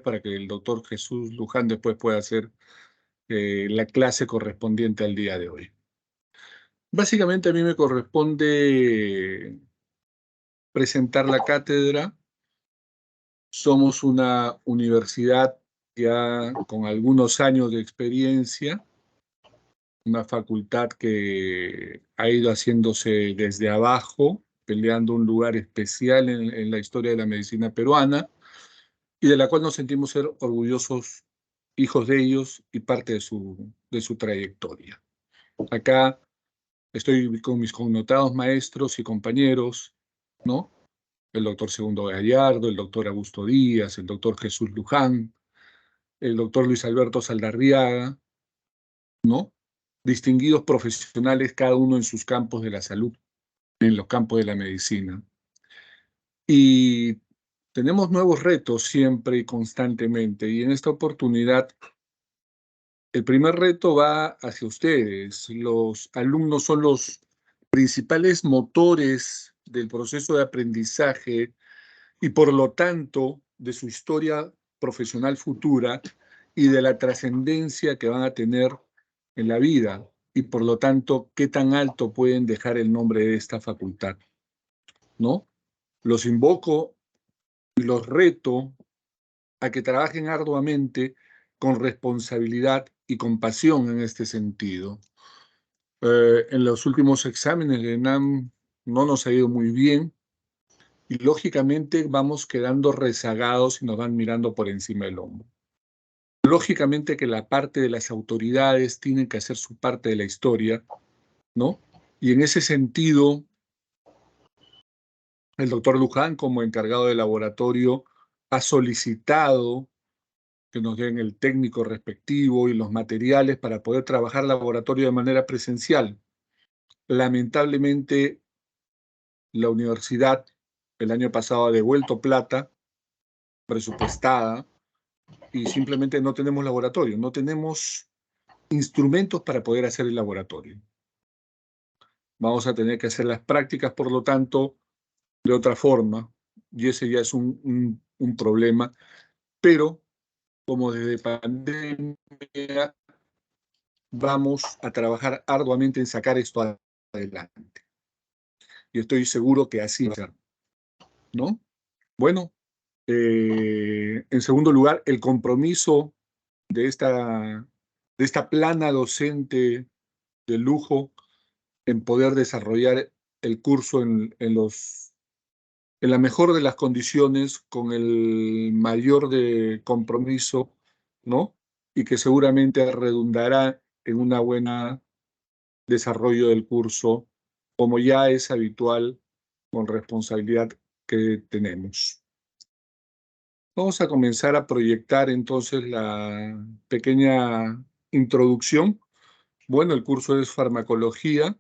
para que el doctor Jesús Luján después pueda hacer la clase correspondiente al día de hoy. Básicamente a mí me corresponde presentar la cátedra. Somos una universidad ya con algunos años de experiencia, una facultad que ha ido haciéndose desde abajo, peleando un lugar especial en la historia de la medicina peruana, y de la cual nos sentimos ser orgullosos hijos de ellos y parte de su trayectoria. Acá estoy con mis connotados maestros y compañeros, ¿no? El doctor Segundo Gallardo, el doctor Augusto Díaz, el doctor Jesús Luján, el doctor Luis Alberto Saldarriaga, ¿no? Distinguidos profesionales, cada uno en sus campos de la salud, en los campos de la medicina. Y tenemos nuevos retos siempre y constantemente, y en esta oportunidad el primer reto va hacia ustedes. Los alumnos son los principales motores del proceso de aprendizaje y por lo tanto de su historia profesional futura y de la trascendencia que van a tener en la vida y por lo tanto qué tan alto pueden dejar el nombre de esta facultad, ¿no? Los invoco y los reto a que trabajen arduamente con responsabilidad y con pasión en este sentido. En los últimos exámenes de ENAM no nos ha ido muy bien y lógicamente vamos quedando rezagados y nos van mirando por encima del hombro. Lógicamente que la parte de las autoridades tiene que hacer su parte de la historia, ¿no? Y en ese sentido, el doctor Luján, como encargado de laboratorio, ha solicitado que nos den el técnico respectivo y los materiales para poder trabajar laboratorio de manera presencial. Lamentablemente, la universidad el año pasado ha devuelto plata presupuestada y simplemente no tenemos laboratorio, no tenemos instrumentos para poder hacer el laboratorio. Vamos a tener que hacer las prácticas, por lo tanto, de otra forma, y ese ya es un problema, pero como desde pandemia vamos a trabajar arduamente en sacar esto adelante. Y estoy seguro que así va a ser, ¿no? Bueno, en segundo lugar, el compromiso de esta plana docente de lujo en poder desarrollar el curso en la mejor de las condiciones, con el mayor de compromiso, ¿no? Y que seguramente redundará en una buena desarrollo del curso, como ya es habitual con responsabilidad que tenemos. Vamos a comenzar a proyectar entonces la pequeña introducción. Bueno, el curso es farmacología,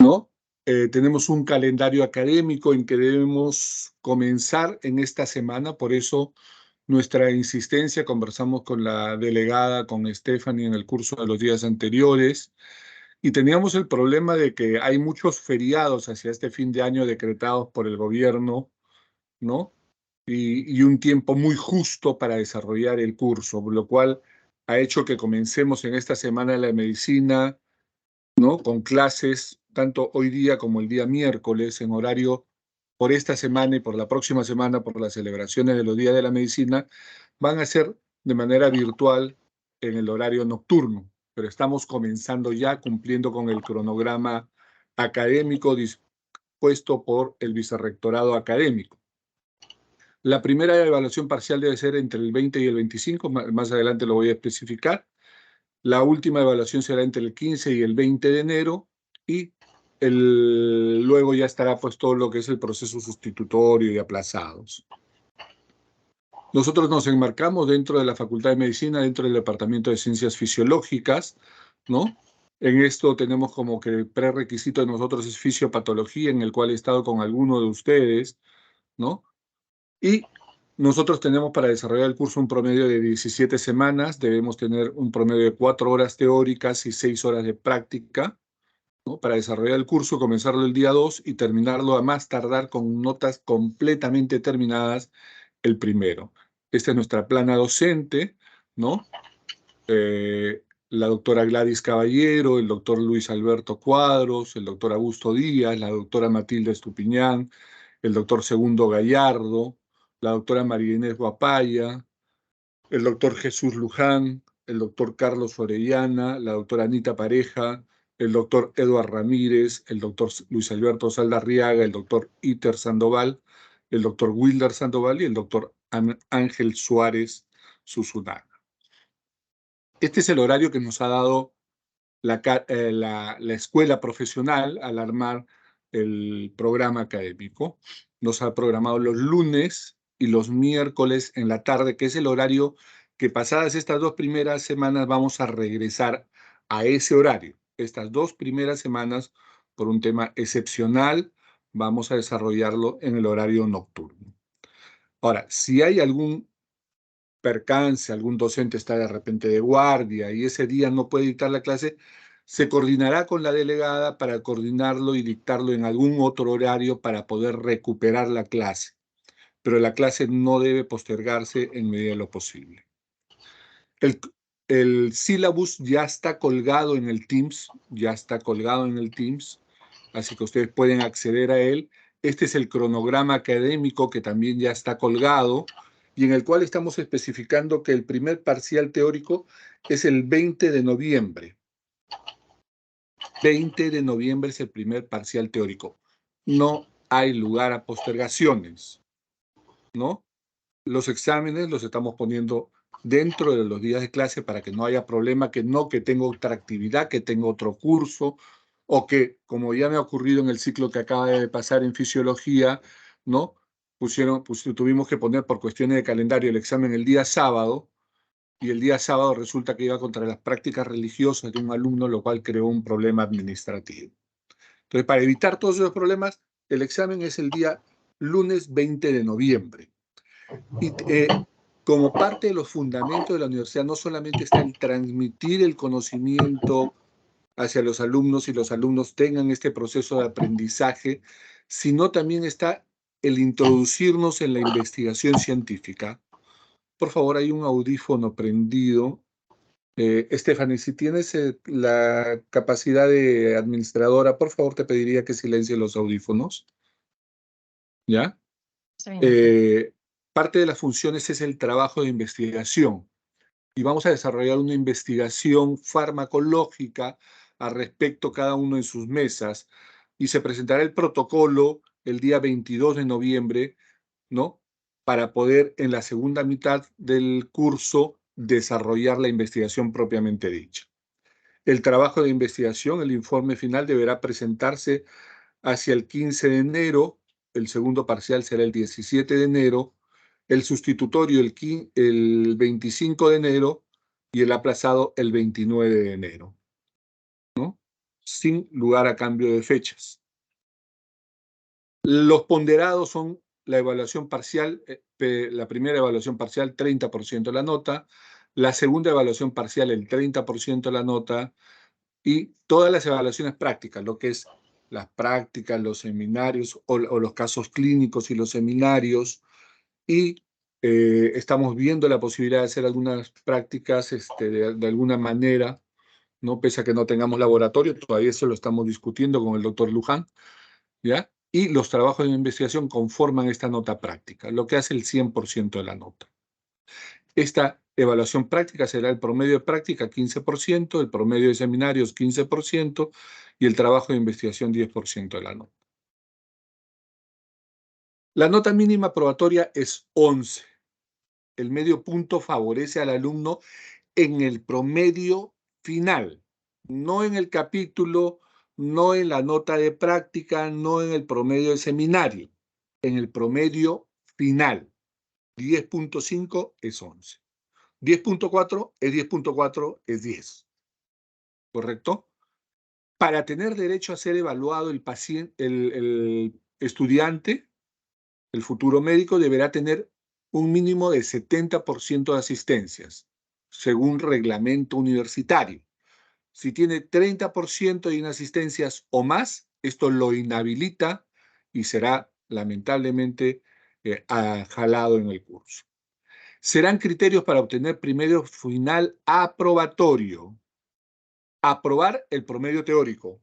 ¿no? Tenemos un calendario académico en que debemos comenzar en esta semana, por eso nuestra insistencia, conversamos con la delegada, con Stephanie en el curso de los días anteriores, y teníamos el problema de que hay muchos feriados hacia este fin de año decretados por el gobierno, ¿no? Y un tiempo muy justo para desarrollar el curso, lo cual ha hecho que comencemos en esta semana la medicina, ¿no? Con clases, tanto hoy día como el día miércoles, en horario por esta semana y por la próxima semana, por las celebraciones de los días de la medicina, van a ser de manera virtual en el horario nocturno, pero estamos comenzando ya cumpliendo con el cronograma académico dispuesto por el vicerrectorado académico. La primera evaluación parcial debe ser entre el 20 y el 25, más adelante lo voy a especificar. La última evaluación será entre el 15 y el 20 de enero y luego ya estará pues todo lo que es el proceso sustitutorio y aplazados. Nosotros nos enmarcamos dentro de la Facultad de Medicina, dentro del Departamento de Ciencias Fisiológicas, ¿no? En esto tenemos como que el prerequisito de nosotros es fisiopatología, en el cual he estado con alguno de ustedes, ¿no? Y nosotros tenemos para desarrollar el curso un promedio de 17 semanas, debemos tener un promedio de 4 horas teóricas y 6 horas de práctica, ¿no? Para desarrollar el curso, comenzarlo el día 2 y terminarlo a más tardar con notas completamente terminadas el primero. Esta es nuestra plana docente, ¿no? La doctora Gladys Caballero, el doctor Luis Alberto Cuadros, el doctor Augusto Díaz, la doctora Matilde Estupiñán, el doctor Segundo Gallardo, la doctora María Inés Guapaya, el doctor Jesús Luján, el doctor Carlos Orellana, la doctora Anita Pareja, el doctor Eduard Ramírez, el doctor Luis Alberto Saldarriaga, el doctor Iter Sandoval, el doctor Wilder Sandoval y el doctor Ángel Suárez Susunaga. Este es el horario que nos ha dado la escuela profesional al armar el programa académico. Nos ha programado los lunes y los miércoles en la tarde, que es el horario que pasadas estas 2 primeras semanas vamos a regresar a ese horario. Estas 2 primeras semanas, por un tema excepcional, vamos a desarrollarlo en el horario nocturno. Ahora, si hay algún percance, algún docente está de repente de guardia y ese día no puede dictar la clase, se coordinará con la delegada para coordinarlo y dictarlo en algún otro horario para poder recuperar la clase. Pero la clase no debe postergarse en medida de lo posible. El sílabus ya está colgado en el Teams, así que ustedes pueden acceder a él. Este es el cronograma académico que también ya está colgado y en el cual estamos especificando que el primer parcial teórico es el 20 de noviembre. 20 de noviembre es el primer parcial teórico. No hay lugar a postergaciones, ¿no? Los exámenes los estamos poniendo dentro de los días de clase para que no haya problema, que tengo otra actividad, que tengo otro curso, o que, como ya me ha ocurrido en el ciclo que acaba de pasar en fisiología, ¿no? Tuvimos que poner por cuestiones de calendario el examen el día sábado, y el día sábado resulta que iba contra las prácticas religiosas de un alumno, lo cual creó un problema administrativo. Entonces, para evitar todos esos problemas, el examen es el día lunes 20 de noviembre. Y como parte de los fundamentos de la universidad no solamente está el transmitir el conocimiento hacia los alumnos y los alumnos tengan este proceso de aprendizaje, sino también está el introducirnos en la investigación científica. Por favor, hay un audífono prendido. Stephanie, si tienes la capacidad de administradora, por favor te pediría que silencie los audífonos. ¿Ya? Está bien. Parte de las funciones es el trabajo de investigación y vamos a desarrollar una investigación farmacológica al respecto cada uno en sus mesas y se presentará el protocolo el día 22 de noviembre, ¿no? Para poder en la segunda mitad del curso desarrollar la investigación propiamente dicha. El trabajo de investigación, el informe final, deberá presentarse hacia el 15 de enero, el segundo parcial será el 17 de enero, el sustitutorio el 25 de enero y el aplazado el 29 de enero, ¿no? Sin lugar a cambio de fechas. Los ponderados son la evaluación parcial, la primera evaluación parcial, 30% de la nota, la segunda evaluación parcial, el 30% de la nota, y todas las evaluaciones prácticas, lo que es las prácticas, los seminarios o los casos clínicos y los seminarios, y estamos viendo la posibilidad de hacer algunas prácticas de alguna manera, ¿no? Pese a que no tengamos laboratorio, todavía eso lo estamos discutiendo con el doctor Luján, ¿ya? Y los trabajos de investigación conforman esta nota práctica, lo que hace el 100% de la nota. Esta evaluación práctica será el promedio de práctica 15%, el promedio de seminarios 15% y el trabajo de investigación 10% de la nota. La nota mínima probatoria es 11. El medio punto favorece al alumno en el promedio final, no en el capítulo, no en la nota de práctica, no en el promedio de seminario, en el promedio final. 10.5 es 11. 10.4 es 10.4 es 10. ¿Correcto? Para tener derecho a ser evaluado el estudiante, el futuro médico, deberá tener un mínimo de 70% de asistencias, según reglamento universitario. Si tiene 30% de inasistencias o más, esto lo inhabilita y será lamentablemente jalado en el curso. Serán criterios para obtener promedio final aprobatorio. Aprobar el promedio teórico.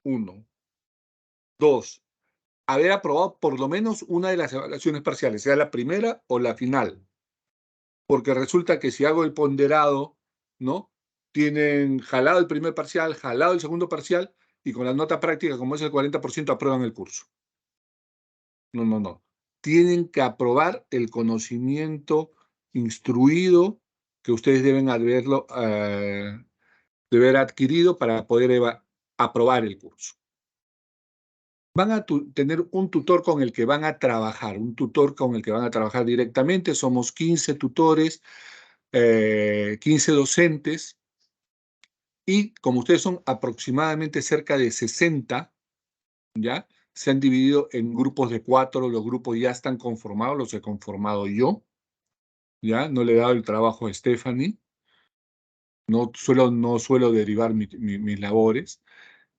1. 2. Haber aprobado por lo menos una de las evaluaciones parciales, sea la primera o la final. Porque resulta que si hago el ponderado, ¿no? Tienen jalado el primer parcial, jalado el segundo parcial, y con la nota práctica, como es el 40%, aprueban el curso. No. Tienen que aprobar el conocimiento instruido que ustedes deben haberlo, de haber adquirido para poder aprobar el curso. Van a tener un tutor con el que van a trabajar, directamente. Somos 15 tutores, 15 docentes, y como ustedes son aproximadamente cerca de 60, ¿ya? Se han dividido en grupos de 4, los grupos ya están conformados, los he conformado yo, ¿ya? No le he dado el trabajo a Stephanie, no suelo derivar mis labores,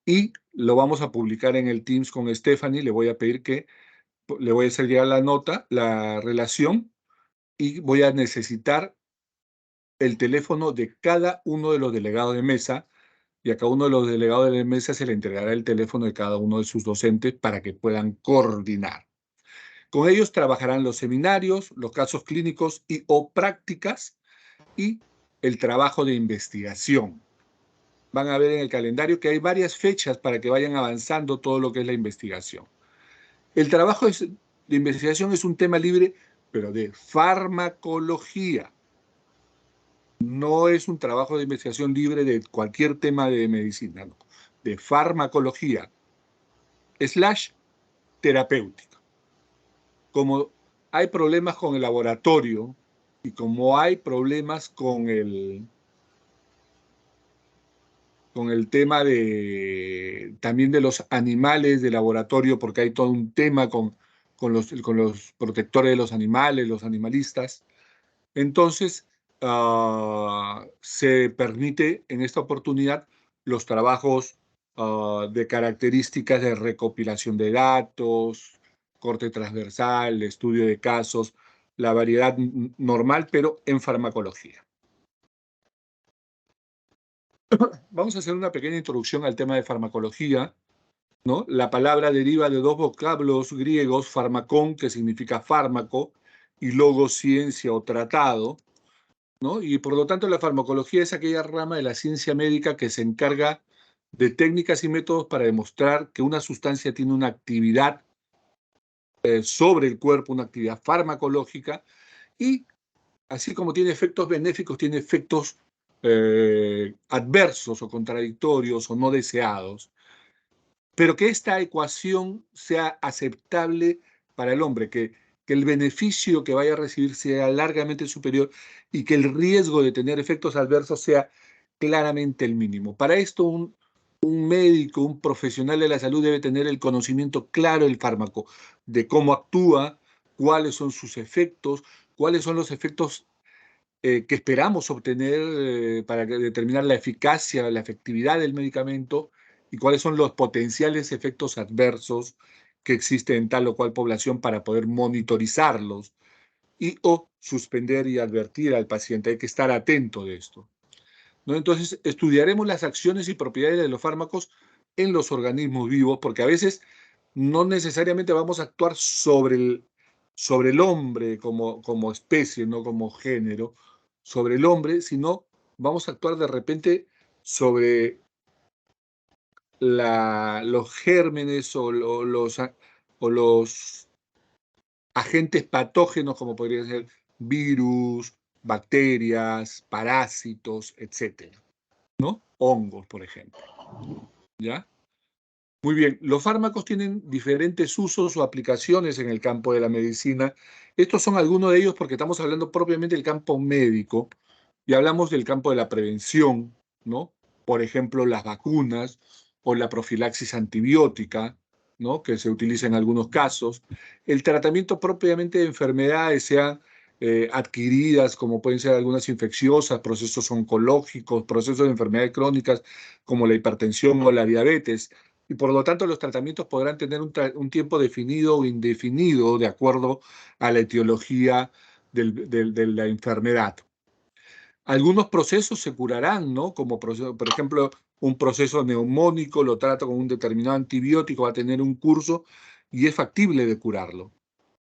y lo vamos a publicar en el Teams con Stephanie. Le voy a pedir que le voy a hacer llegar la nota, la relación, y voy a necesitar el teléfono de cada uno de los delegados de mesa, y a cada uno de los delegados de mesa se le entregará el teléfono de cada uno de sus docentes para que puedan coordinar. Con ellos trabajarán los seminarios, los casos clínicos o prácticas, y el trabajo de investigación. Van a ver en el calendario que hay varias fechas para que vayan avanzando todo lo que es la investigación. El trabajo de investigación es un tema libre, pero de farmacología. No es un trabajo de investigación libre de cualquier tema de medicina, no. De farmacología / terapéutica. Como hay problemas con el laboratorio y como hay problemas con el tema también de los animales de laboratorio, porque hay todo un tema con los protectores de los animales, los animalistas. Entonces, se permite en esta oportunidad los trabajos de características de recopilación de datos, corte transversal, estudio de casos, la variedad normal, pero en farmacología. Vamos a hacer una pequeña introducción al tema de farmacología, ¿no? La palabra deriva de dos vocablos griegos, farmakón, que significa fármaco, y logos, ciencia o tratado, ¿no? Y por lo tanto la farmacología es aquella rama de la ciencia médica que se encarga de técnicas y métodos para demostrar que una sustancia tiene una actividad sobre el cuerpo, una actividad farmacológica, y así como tiene efectos benéficos, tiene efectos adversos o contradictorios o no deseados, pero que esta ecuación sea aceptable para el hombre, que el beneficio que vaya a recibir sea largamente superior y que el riesgo de tener efectos adversos sea claramente el mínimo. Para esto, un médico, un profesional de la salud debe tener el conocimiento claro del fármaco, de cómo actúa, cuáles son sus efectos, cuáles son los efectos que esperamos obtener para determinar la eficacia, la efectividad del medicamento, y cuáles son los potenciales efectos adversos que existen en tal o cual población para poder monitorizarlos o suspender y advertir al paciente. Hay que estar atento de esto, ¿no? Entonces, estudiaremos las acciones y propiedades de los fármacos en los organismos vivos, porque a veces no necesariamente vamos a actuar sobre el hombre como especie, no como género, sobre el hombre, sino vamos a actuar de repente sobre los gérmenes o los agentes patógenos, como podrían ser virus, bacterias, parásitos, etcétera, ¿no? Hongos, por ejemplo, ¿ya? Muy bien, los fármacos tienen diferentes usos o aplicaciones en el campo de la medicina. Estos son algunos de ellos porque estamos hablando propiamente del campo médico y hablamos del campo de la prevención, ¿no? Por ejemplo, las vacunas o la profilaxis antibiótica, ¿no? Que se utiliza en algunos casos. El tratamiento propiamente de enfermedades, sean adquiridas, como pueden ser algunas infecciosas, procesos oncológicos, procesos de enfermedades crónicas como la hipertensión o la diabetes, y por lo tanto los tratamientos podrán tener un tiempo definido o indefinido de acuerdo a la etiología de la enfermedad. Algunos procesos se curarán, ¿no? Como, por ejemplo, un proceso neumónico lo trato con un determinado antibiótico, va a tener un curso y es factible de curarlo.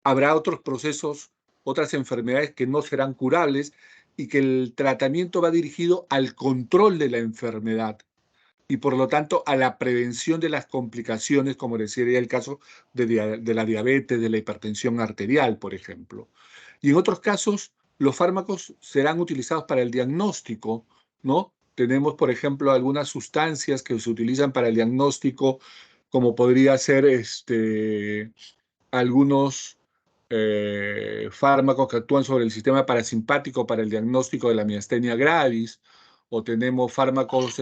Habrá otros procesos, otras enfermedades que no serán curables y que el tratamiento va dirigido al control de la enfermedad y por lo tanto a la prevención de las complicaciones, como sería el caso de la diabetes, de la hipertensión arterial, por ejemplo. Y en otros casos, los fármacos serán utilizados para el diagnóstico, ¿no? Tenemos, por ejemplo, algunas sustancias que se utilizan para el diagnóstico, como podría ser algunos fármacos que actúan sobre el sistema parasimpático para el diagnóstico de la miastenia gravis, o tenemos fármacos,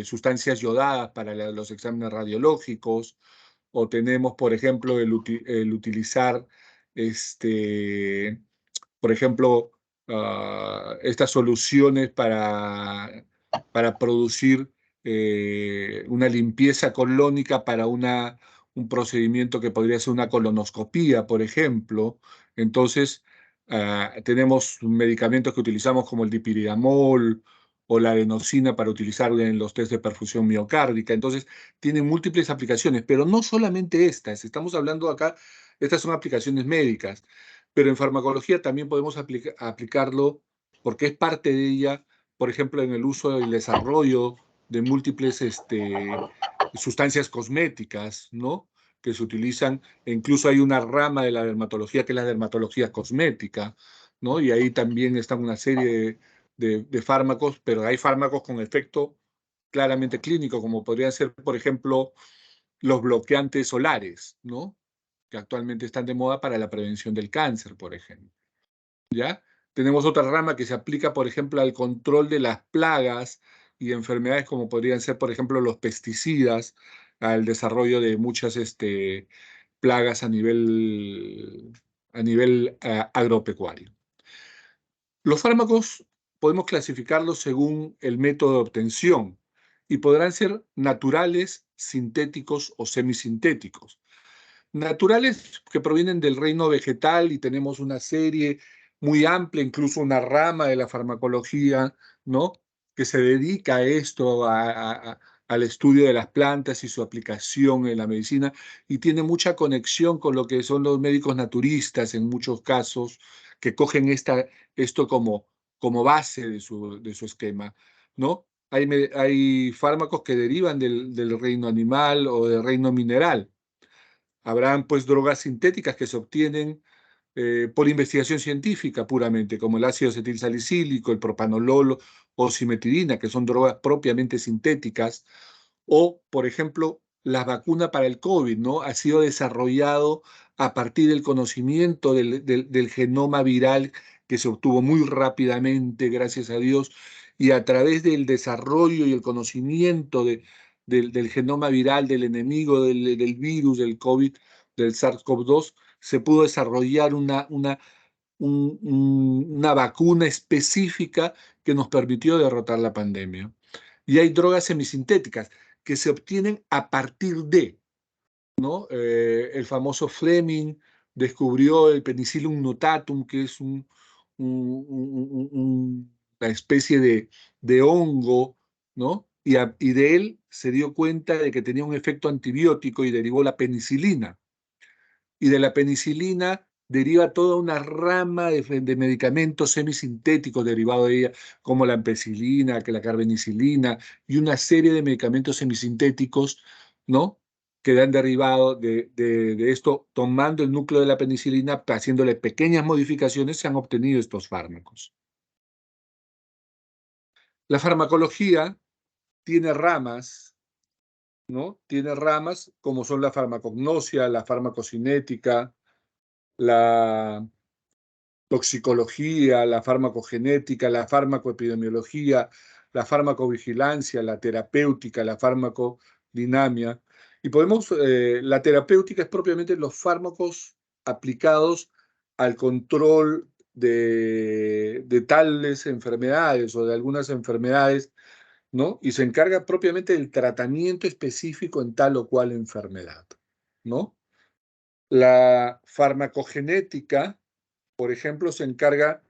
sustancias yodadas para los exámenes radiológicos, o tenemos, por ejemplo, el utilizar, por ejemplo, estas soluciones para producir una limpieza colónica para un procedimiento que podría ser una colonoscopía, por ejemplo. Entonces, tenemos medicamentos que utilizamos como el dipiridamol o la adenosina para utilizar en los test de perfusión miocárdica. Entonces, tienen múltiples aplicaciones, pero no solamente estas. Estamos hablando acá, estas son aplicaciones médicas, pero en farmacología también podemos aplicarlo porque es parte de ella, por ejemplo, en el uso y el desarrollo de múltiples sustancias cosméticas, ¿no? Que se utilizan, e incluso hay una rama de la dermatología que es la dermatología cosmética, ¿no? Y ahí también están una serie de fármacos, pero hay fármacos con efecto claramente clínico, como podrían ser, por ejemplo, los bloqueantes solares, ¿no? Que actualmente están de moda para la prevención del cáncer, por ejemplo. ¿Ya? Tenemos otra rama que se aplica, por ejemplo, al control de las plagas y enfermedades como podrían ser, por ejemplo, los pesticidas, al desarrollo de muchas plagas a nivel agropecuario. Los fármacos podemos clasificarlos según el método de obtención y podrán ser naturales, sintéticos o semisintéticos. Naturales que provienen del reino vegetal y tenemos una serie muy amplia, incluso una rama de la farmacología, ¿no? Que se dedica a esto, al estudio de las plantas y su aplicación en la medicina, y tiene mucha conexión con lo que son los médicos naturistas en muchos casos, que cogen esto como base de su esquema, ¿no? Hay fármacos que derivan del reino animal o del reino mineral. Habrán pues drogas sintéticas que se obtienen por investigación científica puramente, como el ácido acetilsalicílico, el propanolol o simetidina, que son drogas propiamente sintéticas, o, por ejemplo, la vacuna para el COVID, ¿no? Ha sido desarrollado a partir del conocimiento del genoma viral que se obtuvo muy rápidamente, gracias a Dios, y a través del desarrollo y el conocimiento del genoma viral, del enemigo del virus, del COVID, del SARS-CoV-2, se pudo desarrollar una vacuna específica que nos permitió derrotar la pandemia. Y hay drogas semisintéticas que se obtienen a partir de, ¿no? El famoso Fleming descubrió el Penicillium notatum, que es una especie de hongo, ¿no? Y de él se dio cuenta de que tenía un efecto antibiótico y derivó la penicilina. Y de la penicilina deriva toda una rama de medicamentos semisintéticos derivados de ella, como la ampicilina, que la carbenicilina, y una serie de medicamentos semisintéticos, ¿no? Que han derivado de esto, tomando el núcleo de la penicilina, haciéndole pequeñas modificaciones, se han obtenido estos fármacos. La farmacología tiene ramas, ¿no? Tiene ramas como son la farmacognosia, la farmacocinética, la toxicología, la farmacogenética, la farmacoepidemiología, la farmacovigilancia, la terapéutica, la farmacodinamia. Y la terapéutica es propiamente los fármacos aplicados al control de tales enfermedades o de algunas enfermedades, ¿no? Y se encarga propiamente del tratamiento específico en tal o cual enfermedad, ¿no? La farmacogenética por ejemplo, se encarga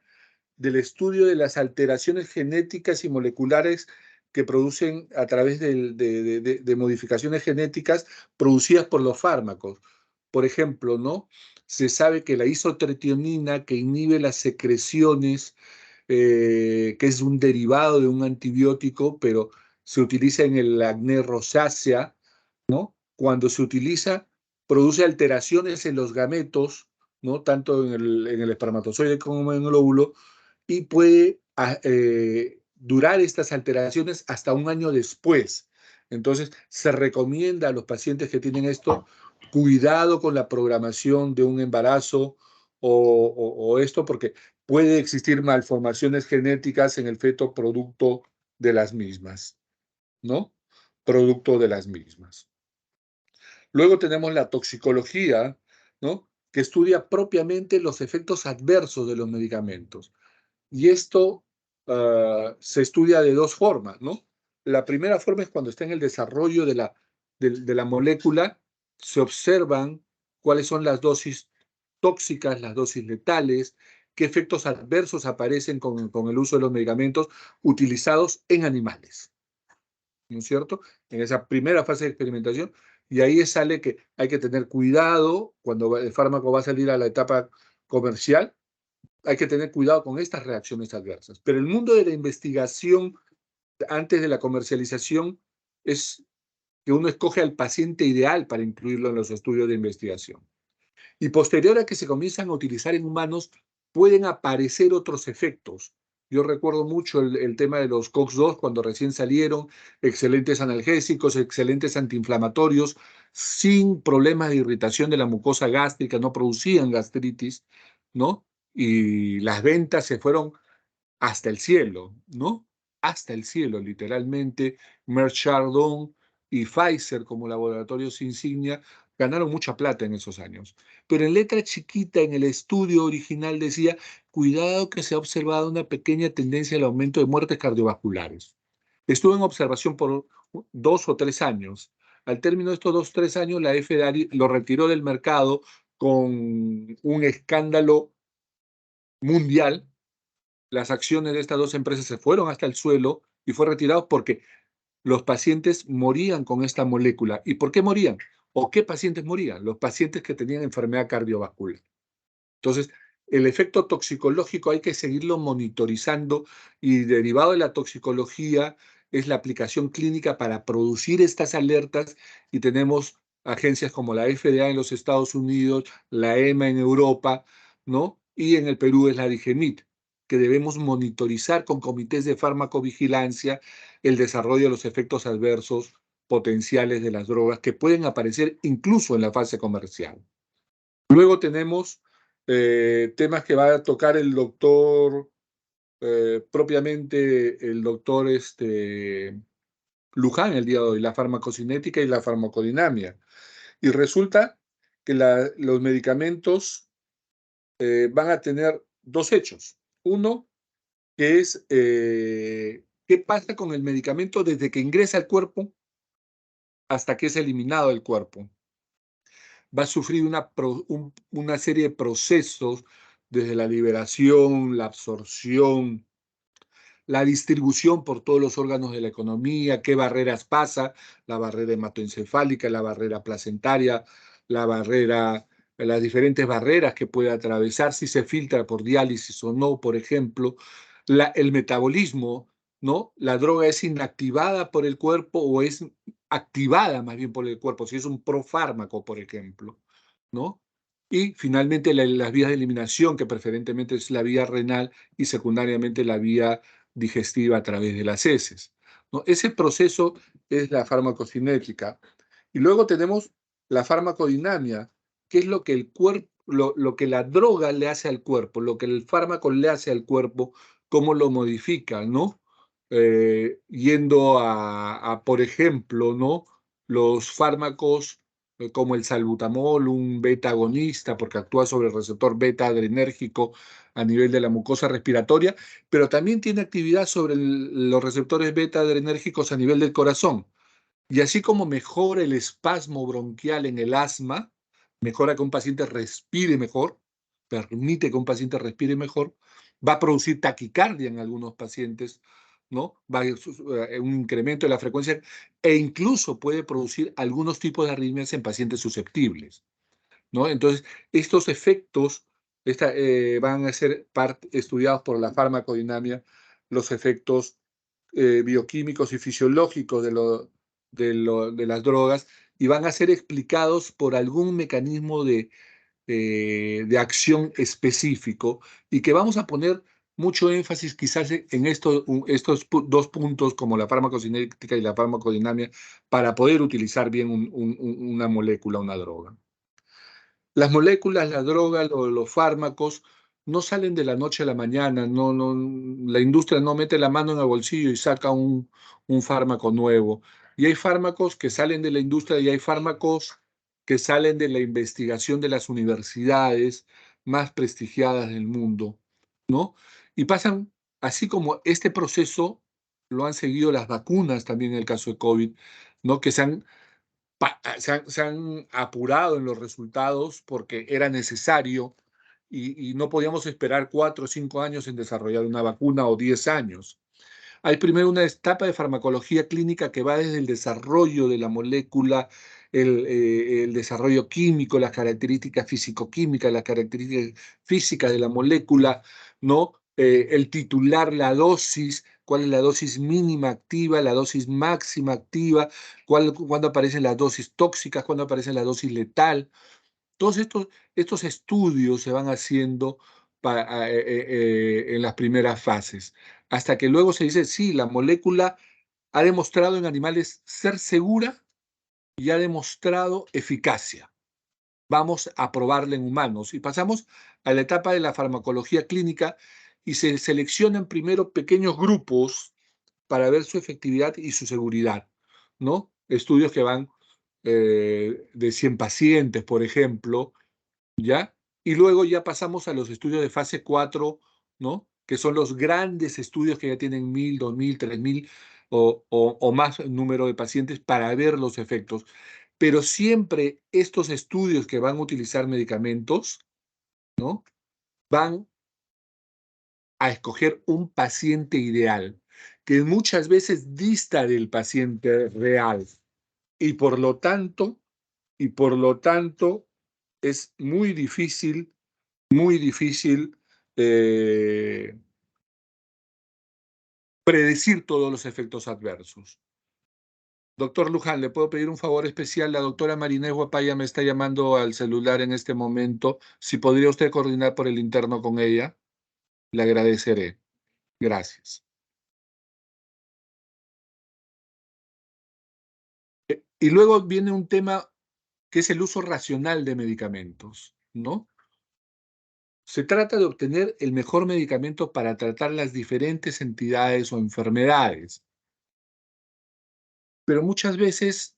del estudio de las alteraciones genéticas y moleculares que producen a través de modificaciones genéticas producidas por los fármacos. Por ejemplo, ¿no? Se sabe que la isotretionina, que inhibe las secreciones, que es un derivado de un antibiótico, pero se utiliza en el acné rosácea, ¿no? Cuando se utiliza, produce alteraciones en los gametos, ¿no? Tanto en el espermatozoide como en el óvulo, y puede durar estas alteraciones hasta un año después. Entonces, se recomienda a los pacientes que tienen esto cuidado con la programación de un embarazo o esto, porque puede existir malformaciones genéticas en el feto producto de las mismas, ¿no? Producto de las mismas. Luego tenemos la toxicología, ¿no? Que estudia propiamente los efectos adversos de los medicamentos. Y esto se estudia de dos formas, ¿no? La primera forma es cuando está en el desarrollo de la molécula, se observan cuáles son las dosis tóxicas, las dosis letales, qué efectos adversos aparecen con el uso de los medicamentos utilizados en animales, ¿no es cierto? En esa primera fase de experimentación, y ahí sale que hay que tener cuidado cuando el fármaco va a salir a la etapa comercial, hay que tener cuidado con estas reacciones adversas. Pero el mundo de la investigación antes de la comercialización es que uno escoge al paciente ideal para incluirlo en los estudios de investigación. Y posterior a que se comienzan a utilizar en humanos, pueden aparecer otros efectos. Yo recuerdo mucho el tema de los COX-2 cuando recién salieron, excelentes analgésicos, excelentes antiinflamatorios, sin problemas de irritación de la mucosa gástrica, no producían gastritis, ¿no? Y las ventas se fueron hasta el cielo, ¿no? Hasta el cielo, literalmente. Merck Chardon y Pfizer como laboratorios insignia ganaron mucha plata en esos años. Pero en letra chiquita en el estudio original decía, cuidado que se ha observado una pequeña tendencia al aumento de muertes cardiovasculares. Estuvo en observación por 2 o 3 años. Al término de estos 2 o 3 años, la FDA lo retiró del mercado con un escándalo mundial. Las acciones de estas dos empresas se fueron hasta el suelo y fue retirado porque los pacientes morían con esta molécula. ¿Y por qué morían? ¿O qué pacientes morían? Los pacientes que tenían enfermedad cardiovascular. Entonces, el efecto toxicológico hay que seguirlo monitorizando y derivado de la toxicología es la aplicación clínica para producir estas alertas y tenemos agencias como la FDA en los Estados Unidos, la EMA en Europa, ¿no? Y en el Perú es la DIGEMIT, que debemos monitorizar con comités de farmacovigilancia el desarrollo de los efectos adversos potenciales de las drogas que pueden aparecer incluso en la fase comercial. Luego tenemos temas que va a tocar el doctor, propiamente el doctor Luján el día de hoy, la farmacocinética y la farmacodinamia. Y resulta que los medicamentos van a tener dos hechos. Uno, que es qué pasa con el medicamento desde que ingresa al cuerpo hasta que es eliminado del cuerpo. Va a sufrir una serie de procesos desde la liberación, la absorción, la distribución por todos los órganos de la economía, qué barreras pasa, la barrera hematoencefálica, la barrera placentaria, las diferentes barreras que puede atravesar, si se filtra por diálisis o no, por ejemplo, el metabolismo, ¿no? La droga es inactivada por el cuerpo o es activada más bien por el cuerpo, si es un profármaco, por ejemplo, ¿no? Y finalmente las vías de eliminación, que preferentemente es la vía renal y secundariamente la vía digestiva a través de las heces, ¿no? Ese proceso es la farmacocinética. Y luego tenemos la farmacodinamia, que es lo que el cuerpo, lo que la droga le hace al cuerpo, lo que el fármaco le hace al cuerpo, cómo lo modifica, ¿no? Yendo por ejemplo, ¿no? Los fármacos como el salbutamol, un beta agonista, porque actúa sobre el receptor beta adrenérgico a nivel de la mucosa respiratoria, pero también tiene actividad sobre los receptores beta adrenérgicos a nivel del corazón. Y así como mejora el espasmo bronquial en el asma, mejora que un paciente respire mejor, permite que un paciente respire mejor, va a producir taquicardia en algunos pacientes, ¿no? Va a un incremento de la frecuencia e incluso puede producir algunos tipos de arritmias en pacientes susceptibles, ¿no? Entonces, estos efectos van a ser estudiados por la farmacodinamia, los efectos bioquímicos y fisiológicos de las drogas, y van a ser explicados por algún mecanismo de acción específico, y que vamos a poner mucho énfasis quizás en estos dos puntos como la farmacocinética y la farmacodinamia para poder utilizar bien una molécula, una droga. Las moléculas, la droga, los fármacos no salen de la noche a la mañana, la industria no mete la mano en el bolsillo y saca un fármaco nuevo. Y hay fármacos que salen de la industria y hay fármacos que salen de la investigación de las universidades más prestigiadas del mundo, ¿no? Y pasan, así como este proceso lo han seguido las vacunas también en el caso de COVID, ¿no? Que se han apurado en los resultados porque era necesario y no podíamos esperar 4 o 5 años en desarrollar una vacuna o 10 años. Hay primero una etapa de farmacología clínica que va desde el desarrollo de la molécula, el desarrollo químico, las características físico-químicas, las características físicas de la molécula, ¿no? El titular, la dosis, cuál es la dosis mínima activa, la dosis máxima activa, cuándo aparecen las dosis tóxicas, cuándo aparece la dosis letal. Todos estos estudios se van haciendo en las primeras fases, hasta que luego se dice, sí, la molécula ha demostrado en animales ser segura y ha demostrado eficacia. Vamos a probarla en humanos. Y pasamos a la etapa de la farmacología clínica y se seleccionan primero pequeños grupos para ver su efectividad y su seguridad, ¿no? Estudios que van de 100 pacientes, por ejemplo, ¿ya? Y luego ya pasamos a los estudios de fase 4, ¿no? Que son los grandes estudios que ya tienen 1000, 2000, 3000 o más número de pacientes para ver los efectos. Pero siempre estos estudios que van a utilizar medicamentos, ¿no? Van a escoger un paciente ideal, que muchas veces dista del paciente real. Y por lo tanto, es muy difícil eh, predecir todos los efectos adversos. Doctor Luján, ¿le puedo pedir un favor especial? La doctora Marinés Guapaya me está llamando al celular en este momento. Si podría usted coordinar por el interno con ella, le agradeceré. Gracias. Y luego viene un tema que es el uso racional de medicamentos, ¿no? Se trata de obtener el mejor medicamento para tratar las diferentes entidades o enfermedades. Pero muchas veces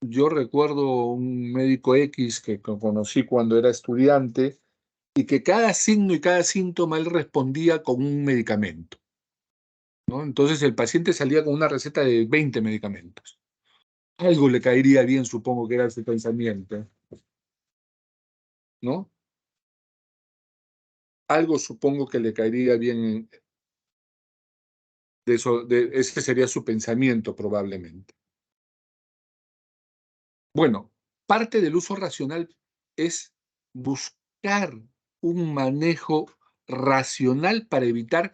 yo recuerdo un médico X que conocí cuando era estudiante y que cada signo y cada síntoma él respondía con un medicamento, ¿no? Entonces el paciente salía con una receta de 20 medicamentos. Algo le caería bien, supongo que era ese pensamiento, ¿no? Algo supongo que le caería bien de eso, ese sería su pensamiento probablemente. Bueno, parte del uso racional es buscar un manejo racional para evitar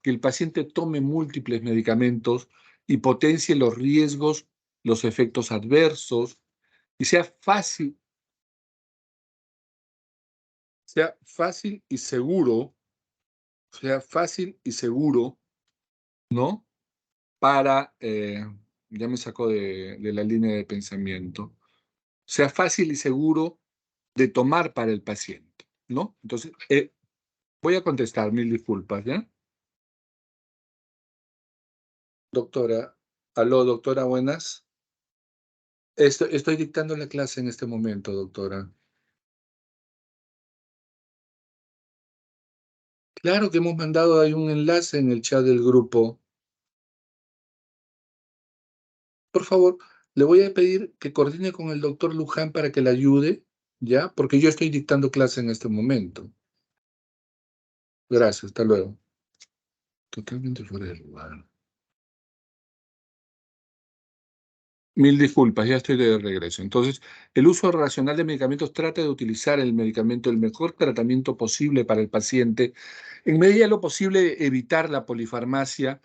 que el paciente tome múltiples medicamentos y potencie los riesgos, los efectos adversos, y sea fácil y seguro, ¿no? Para, ya me sacó de la línea de pensamiento, sea fácil y seguro de tomar para el paciente, ¿no? Entonces, voy a contestar, mil disculpas, ¿ya? Doctora, aló, doctora, buenas. Estoy dictando la clase en este momento, doctora. Claro que hemos mandado ahí un enlace en el chat del grupo. Por favor, le voy a pedir que coordine con el doctor Luján para que le ayude, ¿ya? Porque yo estoy dictando clase en este momento. Gracias, hasta luego. Totalmente fuera de lugar. Mil disculpas, ya estoy de regreso. Entonces, el uso racional de medicamentos trata de utilizar el medicamento, el mejor tratamiento posible para el paciente, en medida de lo posible evitar la polifarmacia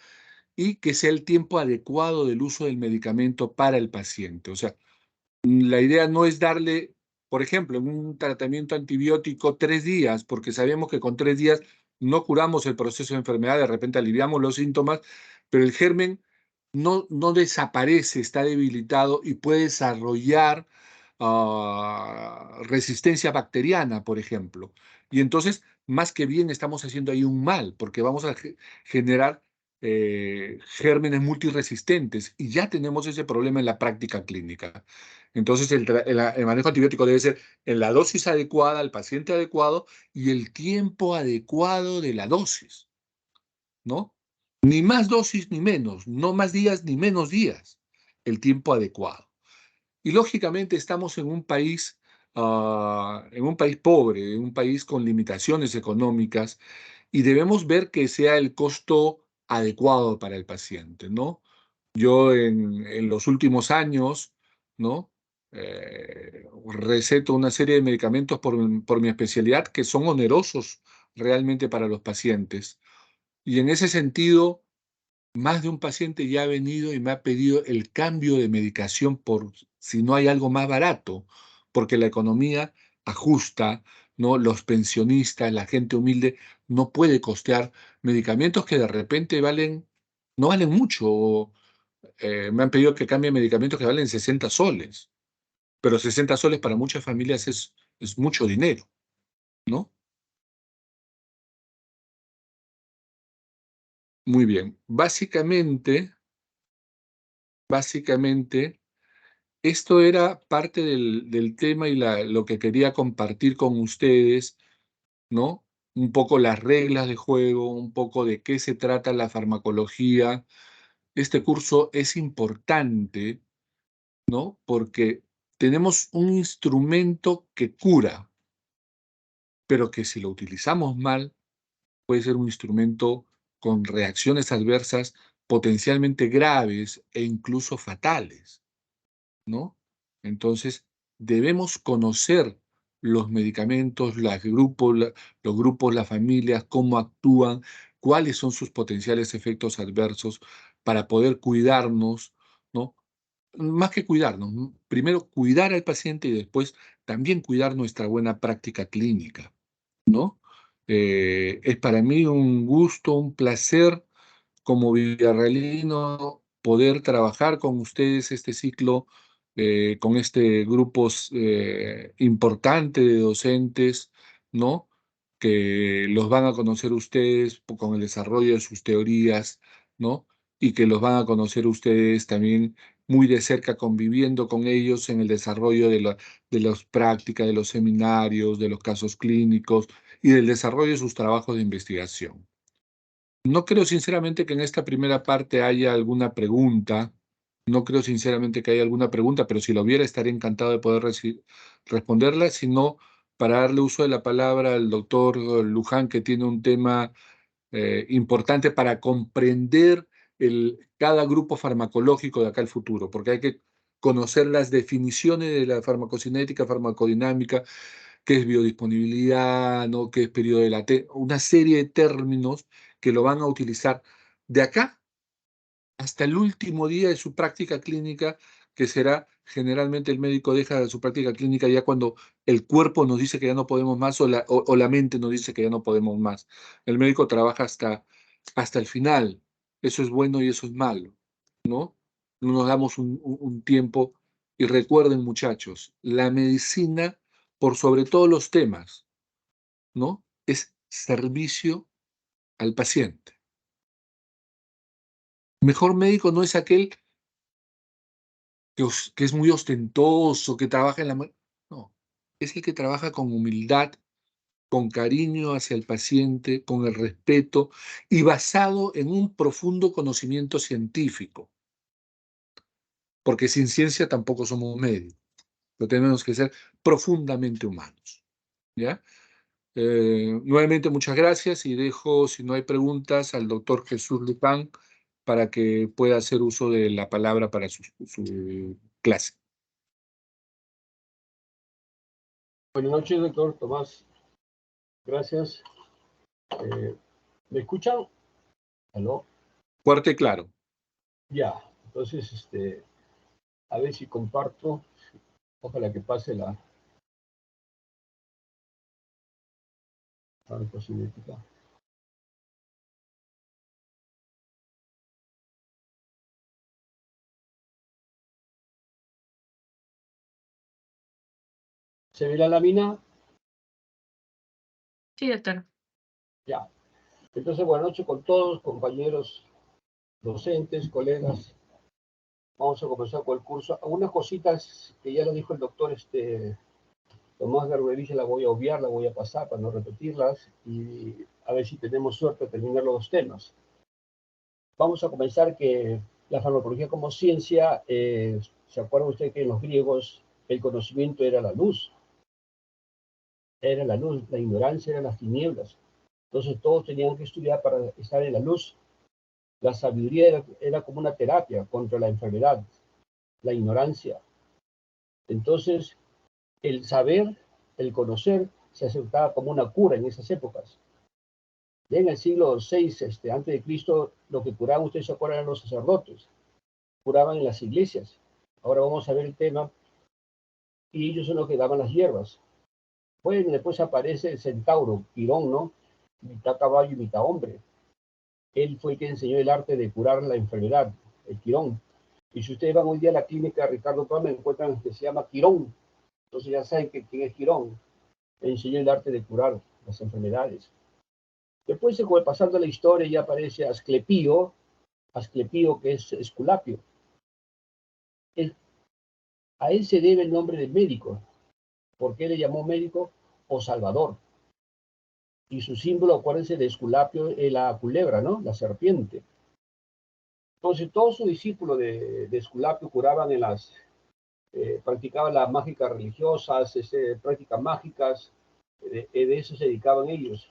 y que sea el tiempo adecuado del uso del medicamento para el paciente. O sea, la idea no es darle, por ejemplo, en un tratamiento antibiótico 3 días, porque sabemos que con 3 días no curamos el proceso de enfermedad, de repente aliviamos los síntomas, pero el germen no desaparece, está debilitado y puede desarrollar resistencia bacteriana, por ejemplo. Y entonces, más que bien, estamos haciendo ahí un mal, porque vamos a generar gérmenes multiresistentes y ya tenemos ese problema en la práctica clínica. Entonces, el manejo antibiótico debe ser en la dosis adecuada, al paciente adecuado y el tiempo adecuado de la dosis, ¿no? Ni más dosis ni menos, no más días ni menos días, el tiempo adecuado. Y lógicamente estamos en un país pobre, en un país con limitaciones económicas, y debemos ver que sea el costo adecuado para el paciente, ¿no? Yo en los últimos años, ¿no? Receto una serie de medicamentos por mi especialidad que son onerosos realmente para los pacientes. Y en ese sentido, más de un paciente ya ha venido y me ha pedido el cambio de medicación por si no hay algo más barato, porque la economía ajusta, ¿no? Los pensionistas, la gente humilde, no puede costear medicamentos que de repente no valen mucho. Me han pedido que cambie medicamentos que valen 60 soles, pero 60 soles para muchas familias es mucho dinero, ¿no? Muy bien. Básicamente, esto era parte del tema y lo que quería compartir con ustedes, ¿no? Un poco las reglas de juego, un poco de qué se trata la farmacología. Este curso es importante, ¿no? Porque tenemos un instrumento que cura, pero que si lo utilizamos mal, puede ser un instrumento con reacciones adversas potencialmente graves e incluso fatales, ¿no? Entonces, debemos conocer los medicamentos, los grupos, las familias, cómo actúan, cuáles son sus potenciales efectos adversos para poder cuidarnos, ¿no? Más que cuidarnos, primero cuidar al paciente y después también cuidar nuestra buena práctica clínica, ¿no? Es para mí un gusto, un placer como villarrealino poder trabajar con ustedes este ciclo, con este grupo importante de docentes, ¿no? Que los van a conocer ustedes con el desarrollo de sus teorías, ¿no? Y que los van a conocer ustedes también muy de cerca conviviendo con ellos en el desarrollo de las prácticas, de los seminarios, de los casos clínicos y del desarrollo de sus trabajos de investigación. No creo sinceramente que en esta primera parte haya alguna pregunta. No creo sinceramente que haya alguna pregunta, pero si la hubiera, estaría encantado de poder responderla. Si no, para darle uso de la palabra al doctor Luján, que tiene un tema importante para comprender cada grupo farmacológico de acá al futuro, porque hay que conocer las definiciones de la farmacocinética, farmacodinámica, qué es biodisponibilidad, ¿no? Qué es periodo de latencia, una serie de términos que lo van a utilizar de acá hasta el último día de su práctica clínica, que será generalmente el médico deja su práctica clínica ya cuando el cuerpo nos dice que ya no podemos más o la mente nos dice que ya no podemos más. El médico trabaja hasta el final. Eso es bueno y eso es malo, ¿no? No nos damos un tiempo. Y recuerden, muchachos, la medicina, por sobre todos los temas, ¿no? Es servicio al paciente. Mejor médico no es aquel que es muy ostentoso, que trabaja en la... No, es el que trabaja con humildad, con cariño hacia el paciente, con el respeto y basado en un profundo conocimiento científico, porque sin ciencia tampoco somos médicos, pero tenemos que ser profundamente humanos, ¿ya? Nuevamente, muchas gracias y dejo, si no hay preguntas, al doctor Jesús Lupán para que pueda hacer uso de la palabra para su clase. Buenas noches, doctor Tomás. Gracias. ¿Me escuchan? ¿Aló? Fuerte y claro. Ya. Entonces, a ver si comparto. Ojalá que pase la diapositiva. ¿Se ve la lámina? Sí, doctor. Ya. Entonces, buenas noches con todos, compañeros docentes, colegas. Vamos a comenzar con el curso. Algunas cositas que ya lo dijo el doctor Tomás Garberich, la voy a obviar, la voy a pasar para no repetirlas y a ver si tenemos suerte de terminar los dos temas. Vamos a comenzar que la farmacología como ciencia, ¿se acuerdan ustedes que en los griegos el conocimiento era la luz? Era la luz, la ignorancia eran las tinieblas. Entonces todos tenían que estudiar para estar en la luz. La sabiduría era como una terapia contra la enfermedad, la ignorancia. Entonces el saber, el conocer, se aceptaba como una cura en esas épocas. Ya en el siglo VI, antes de Cristo, lo que curaban, ustedes se acuerdan, eran los sacerdotes. Curaban en las iglesias. Ahora vamos a ver el tema. Y ellos son los que daban las hierbas. Bueno, después aparece el centauro, Quirón, ¿no? Mitad caballo y mitad hombre. Él fue el que enseñó el arte de curar la enfermedad, el Quirón. Y si ustedes van hoy día a la clínica de Ricardo Palma, encuentran que se llama Quirón. Entonces ya saben quién es Quirón. Enseñó el arte de curar las enfermedades. Después, pasando la historia, ya aparece Asclepio, que es Esculapio. A él se debe el nombre de médico. ¿Por qué le llamó médico? O salvador. Y su símbolo, acuérdense de Esculapio, es la culebra, ¿no? La serpiente. Entonces, todos sus discípulos de Esculapio curaban practicaban las mágicas religiosas, prácticas mágicas, de eso se dedicaban ellos.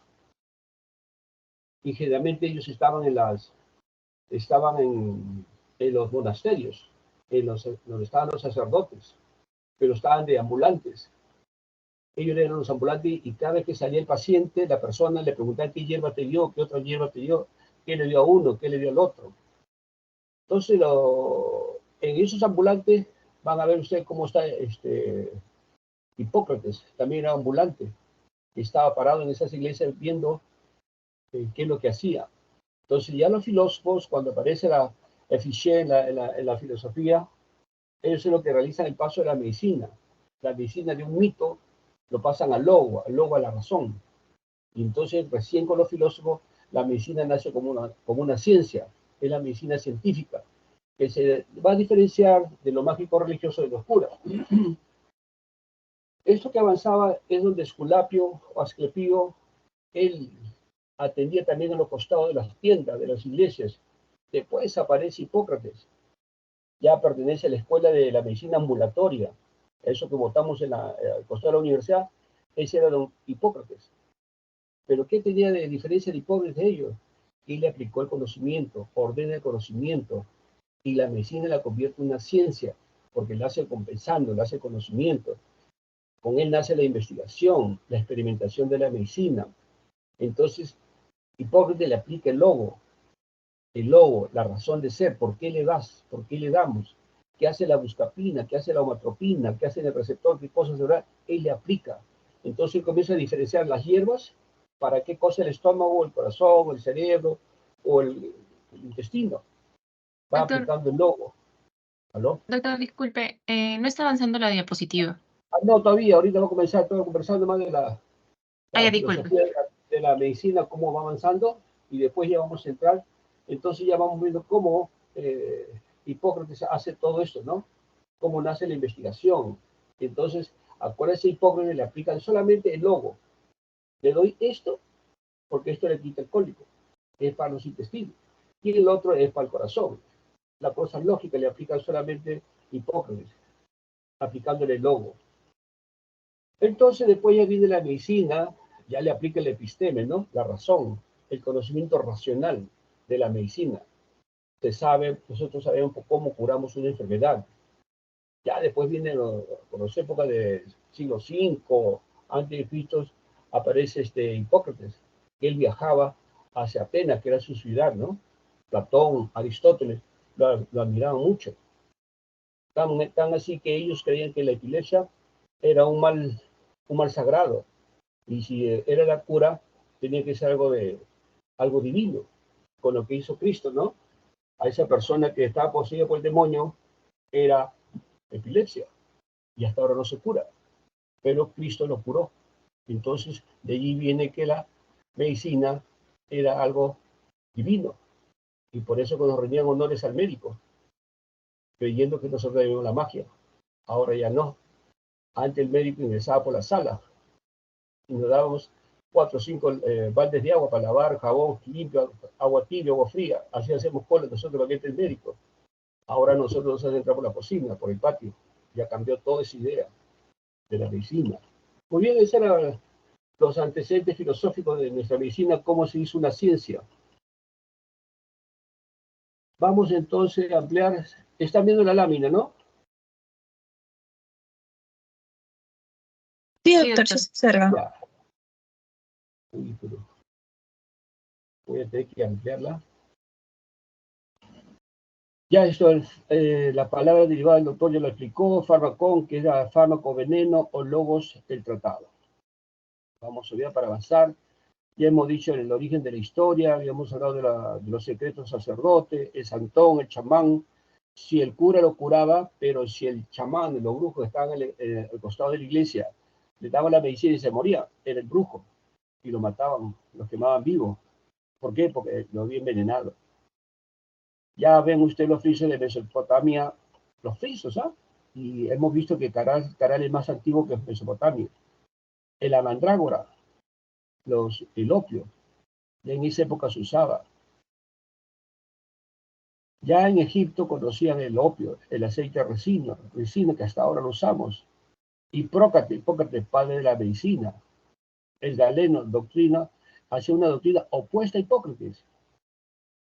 Y generalmente ellos estaban en los monasterios, donde estaban los sacerdotes, pero estaban de ambulantes. Ellos eran los ambulantes y cada vez que salía el paciente, la persona le preguntaba qué hierba te dio, qué otra hierba te dio, qué le dio a uno, qué le dio al otro. Entonces, en esos ambulantes van a ver ustedes cómo está Hipócrates, también era ambulante, y estaba parado en esas iglesias viendo qué es lo que hacía. Entonces, ya los filósofos, cuando aparece la Fichet en la filosofía, ellos es lo que realizan el paso de la medicina de un mito lo pasan al logo a la razón. Y entonces, recién con los filósofos, la medicina nace como una ciencia, es la medicina científica, que se va a diferenciar de lo mágico religioso de los curas. Esto que avanzaba es donde Esculapio o Asclepio, él atendía también a los costados de las tiendas, de las iglesias. Después aparece Hipócrates, ya pertenece a la escuela de la medicina ambulatoria, eso que votamos al costado de la universidad, ese era don Hipócrates. Pero ¿qué tenía de diferencia de Hipócrates de ellos? Él le aplicó el conocimiento, ordena el conocimiento, y la medicina la convierte en una ciencia, porque la hace compensando, la hace conocimiento. Con él nace la investigación, la experimentación de la medicina. Entonces, Hipócrates le aplica el logo, la razón de ser, ¿por qué le das? ¿Por qué le damos? ¿Qué hace la buscapina? ¿Qué hace la homatropina? ¿Qué hace el receptor? ¿Qué cosas de verdad? Él le aplica. Entonces comienza a diferenciar las hierbas para qué cosa el estómago, el corazón, el cerebro o el intestino. Va Doctor, aplicando el logo. ¿Aló? doctor, disculpe, no está avanzando la diapositiva. No, todavía, ahorita vamos a comenzar, estoy conversando más de la Ya, disculpe. filosofía de la medicina, cómo va avanzando, y después ya vamos a entrar, entonces ya vamos viendo cómo Hipócrates hace todo esto, ¿no? Cómo nace la investigación. Entonces, acuérdense, Hipócrates le aplican solamente el logo. Le doy esto, porque esto le quita el cólico, es para los intestinos, y el otro es para el corazón. La cosa lógica le aplican solamente Hipócrates. aplicándole el logo. Entonces después ya viene la medicina, ya le aplica el episteme, ¿no? La razón, el conocimiento racional de la medicina. Se sabe, nosotros sabemos cómo curamos una enfermedad. Ya después viene, por las épocas del siglo V, antes de Cristo, aparece Hipócrates, que él viajaba hacia Atenas, que era su ciudad, ¿no? Platón, Aristóteles, lo admiraban mucho. Tan así que ellos creían que la epilepsia era un mal sagrado. Y si era la cura, tenía que ser algo divino, con lo que hizo Cristo, ¿no? A esa persona que estaba poseída por el demonio era epilepsia y hasta ahora no se cura, pero Cristo lo curó. Entonces, de allí viene que la medicina era algo divino. Y por eso cuando rendían honores al médico, creyendo que nosotros debemos la magia. Ahora ya no. Antes el médico ingresaba por la sala y nos dábamos 4 o 5 baldes de agua para lavar, jabón limpio, agua tibia, agua fría. Así hacemos cola nosotros para que entre el médico. Ahora nosotros nos hacemos entrar por la cocina, por el patio. Ya cambió toda esa idea de la medicina. Muy bien, esos eran los antecedentes filosóficos de nuestra medicina, cómo se hizo una ciencia. Vamos entonces a ampliar. Están viendo la lámina, ¿no? Sí, Sí, doctor, doctor. se observa. Ya. Uy, pero voy a tener que ampliarla. Ya esto, la palabra derivada del doctor ya lo explicó, fármacon, que era fármaco, veneno o logos del tratado. Vamos a ver para avanzar. Ya hemos dicho el origen de la historia, habíamos hablado de los secretos sacerdotes, el santón, el chamán, si el cura lo curaba, pero si el chamán, los brujos que estaban al costado de la iglesia, le daban la medicina y se moría, era el brujo, y lo mataban, lo quemaban vivo. ¿Por qué? Porque lo había envenenado. Ya ven ustedes los frisos de Mesopotamia, los frisos, ¿ah? Y hemos visto que Caral es más antiguo que Mesopotamia. La mandrágora, el opio, ya en esa época se usaba. Ya en Egipto conocían el opio, el aceite resina que hasta ahora lo usamos. Hipócrates, padre de la medicina. El Galeno, hacía una doctrina opuesta a Hipócrates.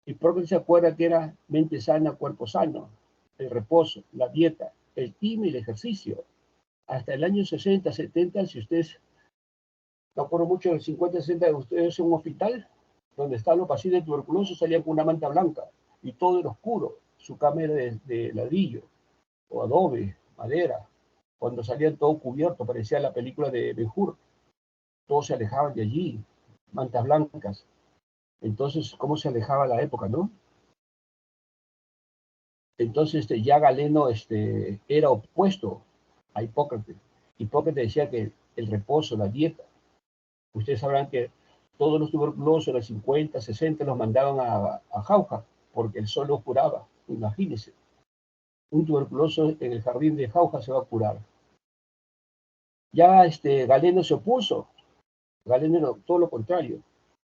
Hipócrates se acuerda que era mente sana, cuerpo sano, el reposo, la dieta, el clima y el ejercicio. Hasta el año 60, 70, si ustedes, me acuerdo mucho del 50, 60, de ustedes en un hospital, donde estaban los pacientes tuberculosos, salían con una manta blanca y todo era oscuro. Su cama era de ladrillo o adobe, madera. Cuando salían todo cubierto, parecía la película de Ben-Hur. Todos se alejaban de allí, mantas blancas. Entonces, ¿cómo se alejaba la época, no? Entonces, ya Galeno era opuesto a Hipócrates. Hipócrates decía que el reposo, la dieta. Ustedes sabrán que todos los tuberculosos en los 50, 60 los mandaban a Jauja, porque el sol los curaba. Imagínense. Un tuberculoso en el jardín de Jauja se va a curar. Ya Galeno se opuso. Galeno era todo lo contrario.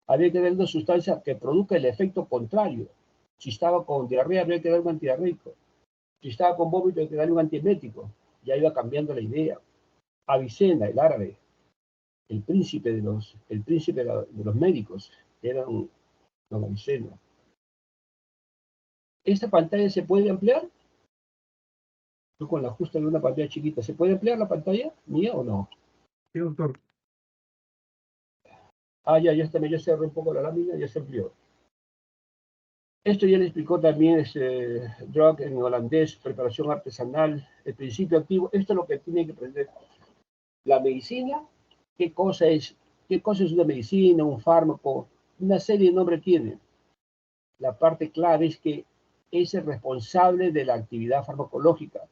Había que darle una sustancia que produzca el efecto contrario. Si estaba con diarrea, había que darle un antidiarreico. Si estaba con vómito, había que darle un antiemético. Ya iba cambiando la idea. Avicena, el árabe, el príncipe de los médicos, era don Avicena. ¿Esta pantalla se puede ampliar? Yo con la justa de una pantalla chiquita, ¿se puede ampliar la pantalla mía o no? Sí, doctor. Ah, ya cerré un poco la lámina, ya se amplió. Esto ya le explicó también Drug en holandés, preparación artesanal, el principio activo. Esto es lo que tiene que aprender. La medicina, ¿qué cosa es una medicina, un fármaco? Una serie de nombres tiene. La parte clave es que es el responsable de la actividad farmacológica.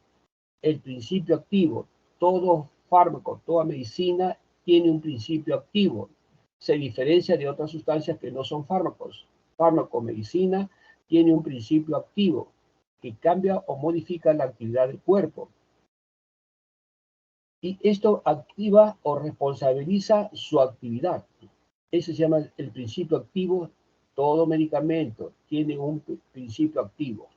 El principio activo, todo fármaco, toda medicina tiene un principio activo. Se diferencia de otras sustancias que no son fármacos. Fármaco, medicina, tiene un principio activo que cambia o modifica la actividad del cuerpo. Y esto activa o responsabiliza su actividad. Ese se llama el principio activo. Todo medicamento tiene un principio activo.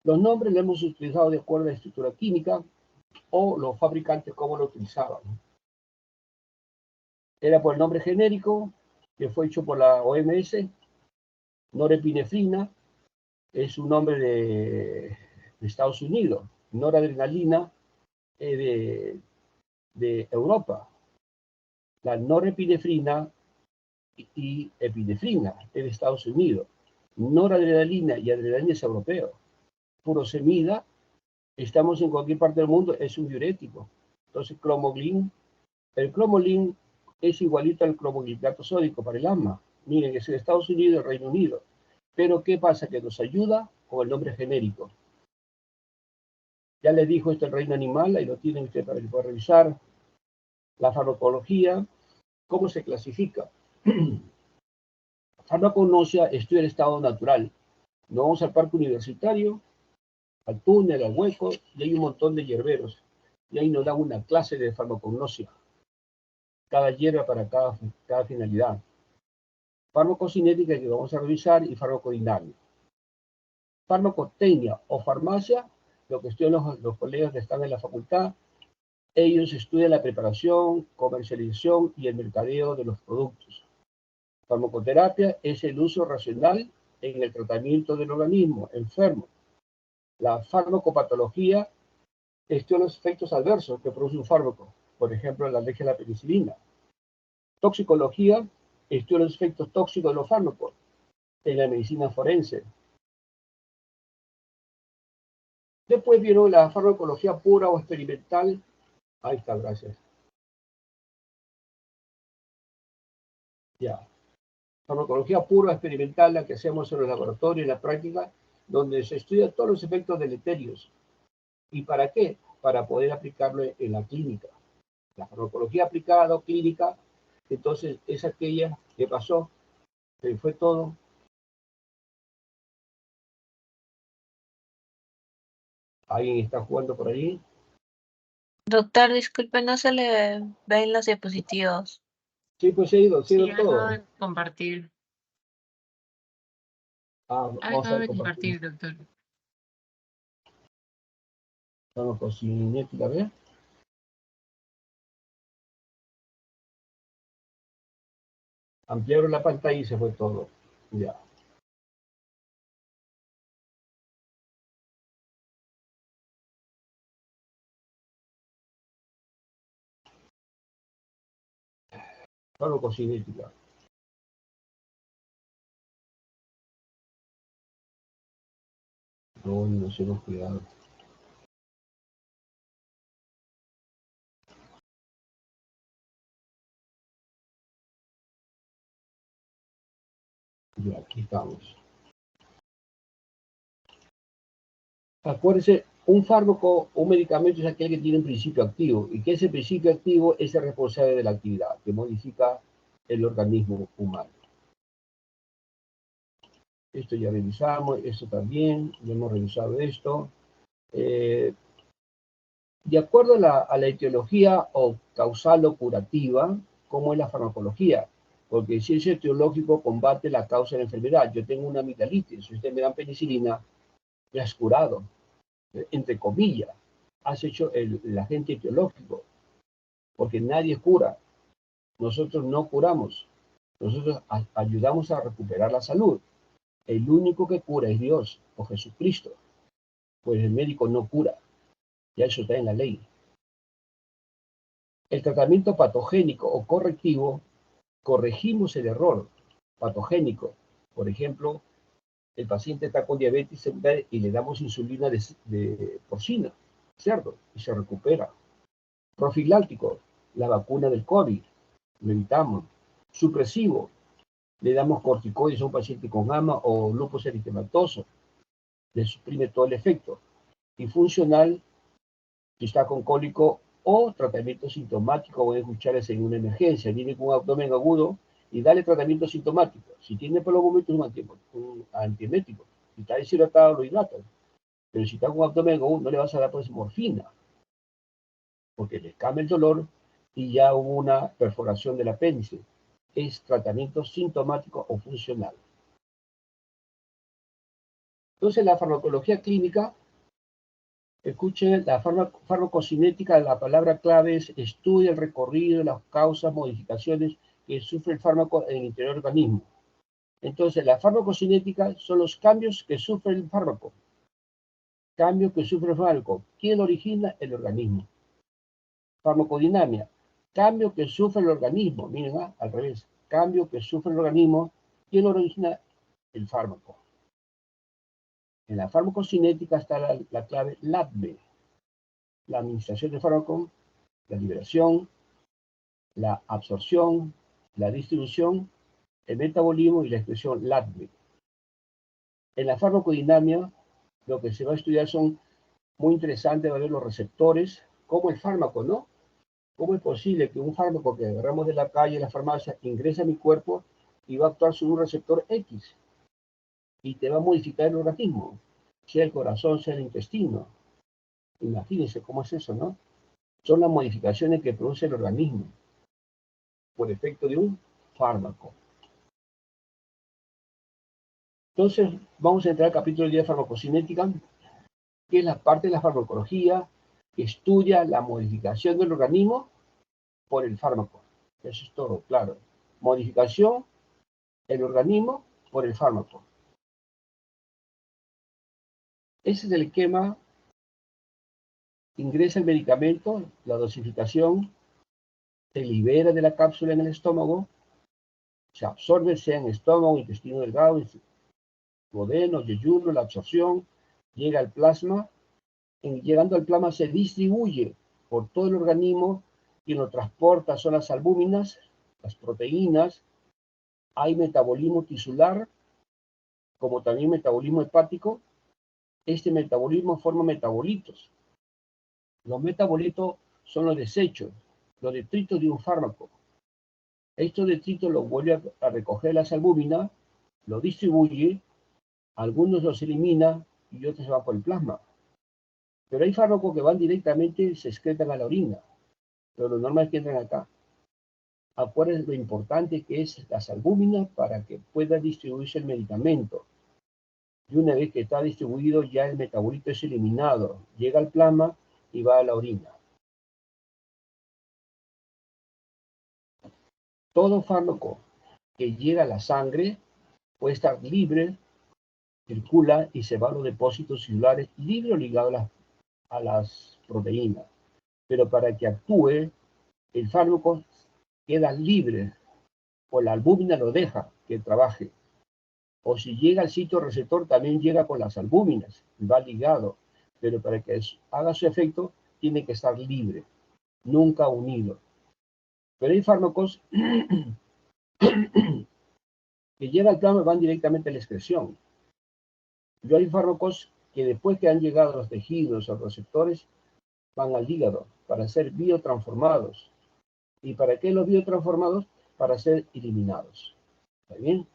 Los nombres los hemos utilizado de acuerdo a la estructura química o los fabricantes cómo lo utilizaban. Era por el nombre genérico que fue hecho por la OMS. Norepinefrina es un nombre de Estados Unidos. Noradrenalina es de Europa. La norepinefrina y epinefrina es de Estados Unidos. Noradrenalina y adrenalina es europeo. Furosemida, estamos en cualquier parte del mundo, es un diurético. Entonces, cromoglin, el cromolin es igualito al cromoglicato sódico para el asma. Miren, es de Estados Unidos y el Reino Unido. Pero, ¿qué pasa? Que nos ayuda con el nombre genérico. Ya les dijo esto el reino animal, ahí lo tienen ustedes para que puedan revisar. La farmacología, ¿cómo se clasifica? Farmacognosia estudia el estado natural. Nos vamos al parque universitario, al túnel, al hueco, y hay un montón de hierberos. Y ahí nos dan una clase de farmacognosia. Cada hierba para cada finalidad. Farmacocinética que vamos a revisar y farmacodinámica. Farmacotecnia o farmacia, lo que estudian los colegas que están en la facultad, ellos estudian la preparación, comercialización y el mercadeo de los productos. Farmacoterapia es el uso racional en el tratamiento del organismo enfermo. La farmacopatología estudia los efectos adversos que produce un fármaco, por ejemplo, la alergia a la penicilina. Toxicología estudia los efectos tóxicos de los fármacos en la medicina forense. Después vieron la farmacología pura o experimental. Ahí está, gracias. Ya. Farmacología pura o experimental, la que hacemos en los laboratorios, en la práctica, donde se estudian todos los efectos deleterios. ¿Y para qué? Para poder aplicarlo en la clínica. La farmacología aplicada o clínica, entonces es aquella que pasó, que fue todo. ¿Alguien está jugando por ahí? Doctor, disculpe, no se le ven los diapositivos. Sí, pues he ido Sí, todo. acabo de compartir. Vamos Acabo a de compartir. compartir, doctor. Farmacocinética, ¿ves? Ampliaron la pantalla y se fue todo. Ya. Farmacocinética. No, nos hemos cuidado. Ya, aquí estamos. Acuérdense, un fármaco, un medicamento es aquel que tiene un principio activo, y que ese principio activo es el responsable de la actividad, que modifica el organismo humano. Esto ya revisamos, esto también, ya hemos revisado esto. De acuerdo a la etiología o causal o curativa, ¿cómo es la farmacología? Porque el ciencia etiológico combate la causa de la enfermedad. Yo tengo una amigdalitis, si usted me da penicilina, me has curado, entre comillas, has hecho el agente etiológico, porque nadie cura. Nosotros no curamos, nosotros ayudamos a recuperar la salud. El único que cura es Dios o Jesucristo, pues el médico no cura, ya eso está en la ley. El tratamiento patogénico o correctivo, corregimos el error patogénico. Por ejemplo, el paciente está con diabetes y le damos insulina de porcina, cerdo, y se recupera. Profiláctico, la vacuna del COVID, lo evitamos. Supresivo, le damos corticoides a un paciente con asma o lupus eritematoso, le suprime todo el efecto. Y funcional, si está con cólico o tratamiento sintomático, voy a escucharles en una emergencia, viene con un abdomen agudo y dale tratamiento sintomático. Si tiene por los momentos un antiemético, si está deshidratado, lo hidratan. Pero si está con un abdomen agudo, no le vas a dar pues morfina, porque le calma el dolor y ya hubo una perforación del apéndice. Es tratamiento sintomático o funcional. Entonces, la farmacología clínica, escuchen, la farmacocinética, la palabra clave es estudia el recorrido, las causas, modificaciones que sufre el fármaco en el interior del organismo. Entonces, la farmacocinética son los cambios que sufre el fármaco. Cambios que sufre el fármaco. ¿Quién lo origina? El organismo. Farmacodinamia. Cambio que sufre el organismo. Miren, al revés. Cambio que sufre el organismo. ¿Quién lo origina? El fármaco. En la farmacocinética está la clave LADME. La administración del fármaco, la liberación, la absorción, la distribución, el metabolismo y la expresión LADME. En la farmacodinamia, lo que se va a estudiar son muy interesantes, va a ver los receptores, como el fármaco, ¿no? ¿Cómo es posible que un fármaco que agarramos de la calle, en la farmacia, ingrese a mi cuerpo y va a actuar sobre un receptor X? Y te va a modificar el organismo, sea el corazón, sea el intestino. Imagínense cómo es eso, ¿no? Son las modificaciones que produce el organismo por efecto de un fármaco. Entonces, vamos a entrar al capítulo de farmacocinética, que es la parte de la farmacología que estudia la modificación del organismo por el fármaco. Eso es todo, claro. Modificación del organismo por el fármaco. Ese es el esquema. Ingresa el medicamento, la dosificación, se libera de la cápsula en el estómago, se absorbe sea en estómago, intestino delgado, duodeno, yeyuno, la absorción, llega al plasma, llegando al plasma se distribuye por todo el organismo, quien lo transporta son las albúminas, las proteínas, hay metabolismo tisular, como también metabolismo hepático. Este metabolismo forma metabolitos. Los metabolitos son los desechos, los detritos de un fármaco. Estos detritos los vuelve a recoger las albúminas, los distribuye, algunos los elimina y otros se van por el plasma. Pero hay fármacos que van directamente, se excretan a la orina, pero lo normal es que entran acá. Acuérdense lo importante que es las albúminas para que pueda distribuirse el medicamento. Y una vez que está distribuido, ya el metabolito es eliminado, llega al plasma y va a la orina. Todo fármaco que llega a la sangre puede estar libre, circula y se va a los depósitos celulares libre o ligado a las proteínas. Pero para que actúe, el fármaco queda libre o la albúmina lo deja que trabaje. O si llega al sitio receptor, también llega con las albúminas, va ligado. Pero para que haga su efecto, tiene que estar libre, nunca unido. Pero hay fármacos que llegan al plasma y van directamente a la excreción. Y hay fármacos que después que han llegado a los tejidos, a los receptores, van al hígado para ser biotransformados. ¿Y para qué los biotransformados? Para ser eliminados. ¿Está bien?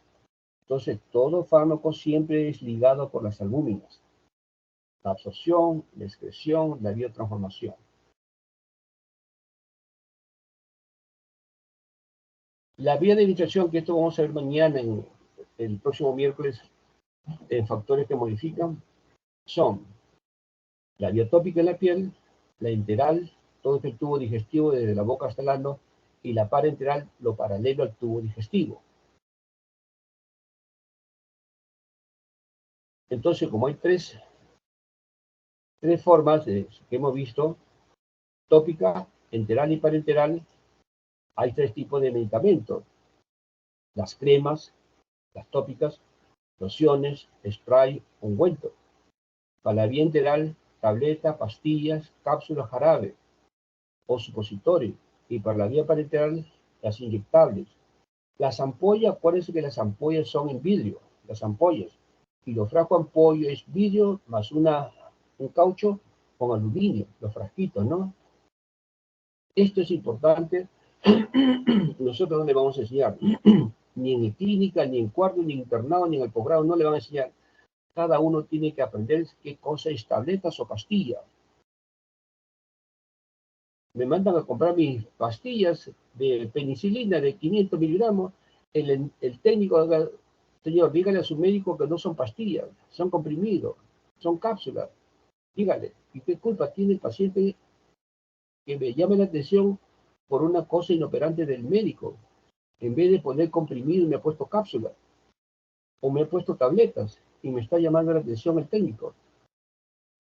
Entonces, todo fármaco siempre es ligado por las albúminas. La absorción, la excreción, la biotransformación. La vía de administración, que esto vamos a ver mañana, el próximo miércoles, en factores que modifican, son la vía tópica en la piel, la enteral, todo el tubo digestivo desde la boca hasta el ano, y la parenteral, lo paralelo al tubo digestivo. Entonces, como hay tres formas que hemos visto, tópica, enteral y parenteral, hay tres tipos de medicamentos. Las cremas, las tópicas, lociones, spray, ungüento. Para la vía enteral, tableta, pastillas, cápsulas, jarabe o supositorio. Y para la vía parenteral, las inyectables. Las ampollas, acuérdense que las ampollas son en vidrio, las ampollas. Y los frascos ampollo es vidrio más un caucho con aluminio, los frasquitos, ¿no? Esto es importante. Nosotros no le vamos a enseñar, ni en clínica, ni en cuarto, ni en internado, ni en el posgrado, no le van a enseñar. Cada uno tiene que aprender qué cosa es tabletas o pastillas. Me mandan a comprar mis pastillas de penicilina de 500 miligramos. El técnico Señor, dígale a su médico que no son pastillas, son comprimidos, son cápsulas. Dígale, ¿y qué culpa tiene el paciente que me llame la atención por una cosa inoperante del médico? En vez de poner comprimido, me ha puesto cápsulas o me ha puesto tabletas y me está llamando la atención el técnico.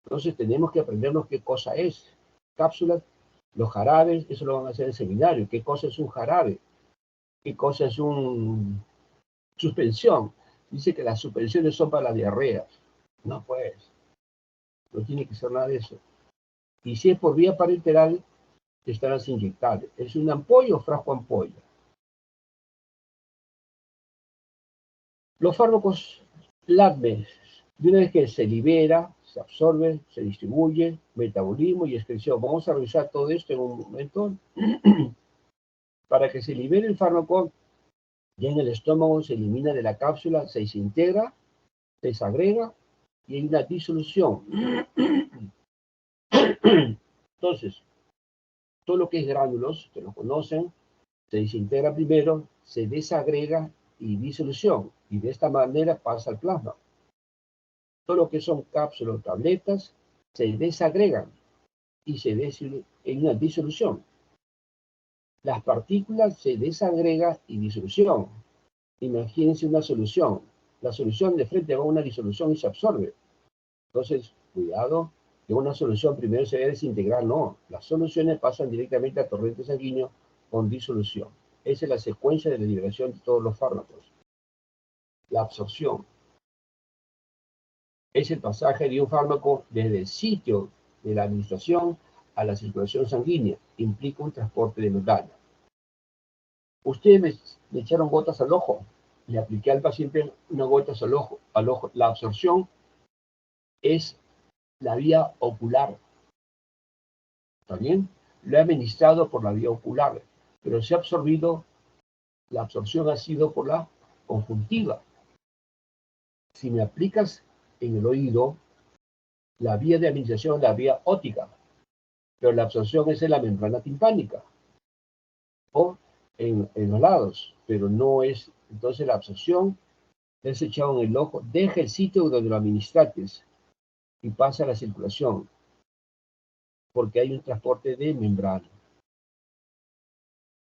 Entonces tenemos que aprendernos qué cosa es. Cápsulas, los jarabes, eso lo van a hacer en el seminario. ¿Qué cosa es un jarabe? ¿Qué cosa es un suspensión? Dice que las suspensiones son para la diarrea. No, pues, no tiene que ser nada de eso. Y si es por vía parenteral, estarás inyectable. ¿Es una ampolla o frasco ampolla? Los fármacos LATME, de una vez que se libera, se absorbe, se distribuye, metabolismo y excreción. Vamos a revisar todo esto en un momento. Para que se libere el fármaco, ya en el estómago se elimina de la cápsula, se desintegra, se desagrega y hay una disolución. Entonces, todo lo que es gránulos, que lo conocen, se desintegra primero, se desagrega y disolución. Y de esta manera pasa al plasma. Todo lo que son cápsulas o tabletas se desagregan y se en una disolución. Las partículas se desagregan y disolución. Imagínense una solución. La solución de frente va a una disolución y se absorbe. Entonces, cuidado, que una solución primero se debe desintegrar. No, las soluciones pasan directamente al torrente sanguíneo con disolución. Esa es la secuencia de la liberación de todos los fármacos. La absorción es el pasaje de un fármaco desde el sitio de la administración a la circulación sanguínea. Implica un transporte de membrana. Ustedes me echaron gotas al ojo. Le apliqué al paciente unas gotas al ojo. La absorción es la vía ocular. ¿Está bien? Lo he administrado por la vía ocular, pero se ha absorbido, la absorción ha sido por la conjuntiva. Si me aplicas en el oído, la vía de administración es la vía óptica, pero la absorción es en la membrana timpánica o en los lados, pero no es. Entonces la absorción es echado en el ojo, deja el sitio donde lo administraste y pasa a la circulación, porque hay un transporte de membrana.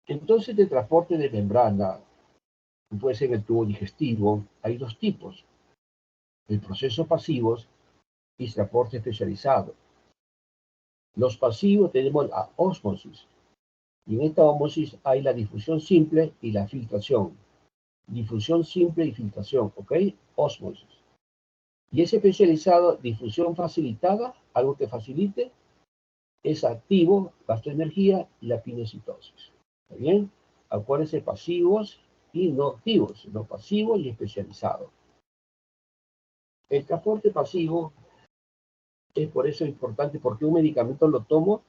Entonces, de transporte de membrana, puede ser en el tubo digestivo, hay dos tipos: el proceso pasivos y transporte especializado. Los pasivos tenemos la ósmosis, y en esta ósmosis hay la difusión simple y la filtración. Difusión simple y filtración, ¿ok? Ósmosis. Y es especializado, difusión facilitada, algo que facilite, es activo, gasto de energía, y la pinocitosis. ¿Está bien? Acuérdense, pasivos y no activos, no pasivos y especializados. El transporte pasivo es por eso importante, porque un medicamento lo tomo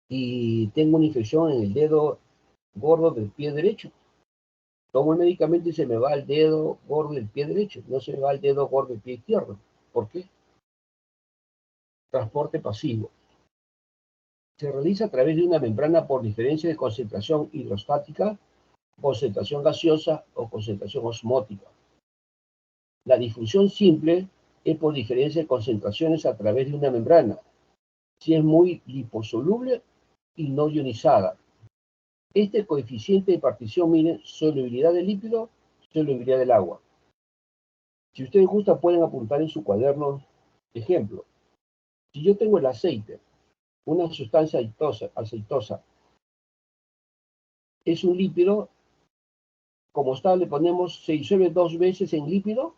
y tengo una infección en el dedo gordo del pie derecho. Tomo el medicamento y se me va el dedo gordo del pie derecho, no se me va el dedo gordo del pie izquierdo. ¿Por qué? Transporte pasivo. Se realiza a través de una membrana por diferencia de concentración hidrostática, concentración gaseosa o concentración osmótica. La difusión simple es por diferencia de concentraciones a través de una membrana, si es muy liposoluble y no ionizada. Este coeficiente de partición, miren, solubilidad del lípido, solubilidad del agua. Si ustedes gustan, pueden apuntar en su cuaderno. Ejemplo, si yo tengo el aceite, una sustancia aceitosa, es un lípido, como está, le ponemos, se disuelve 2 veces en lípido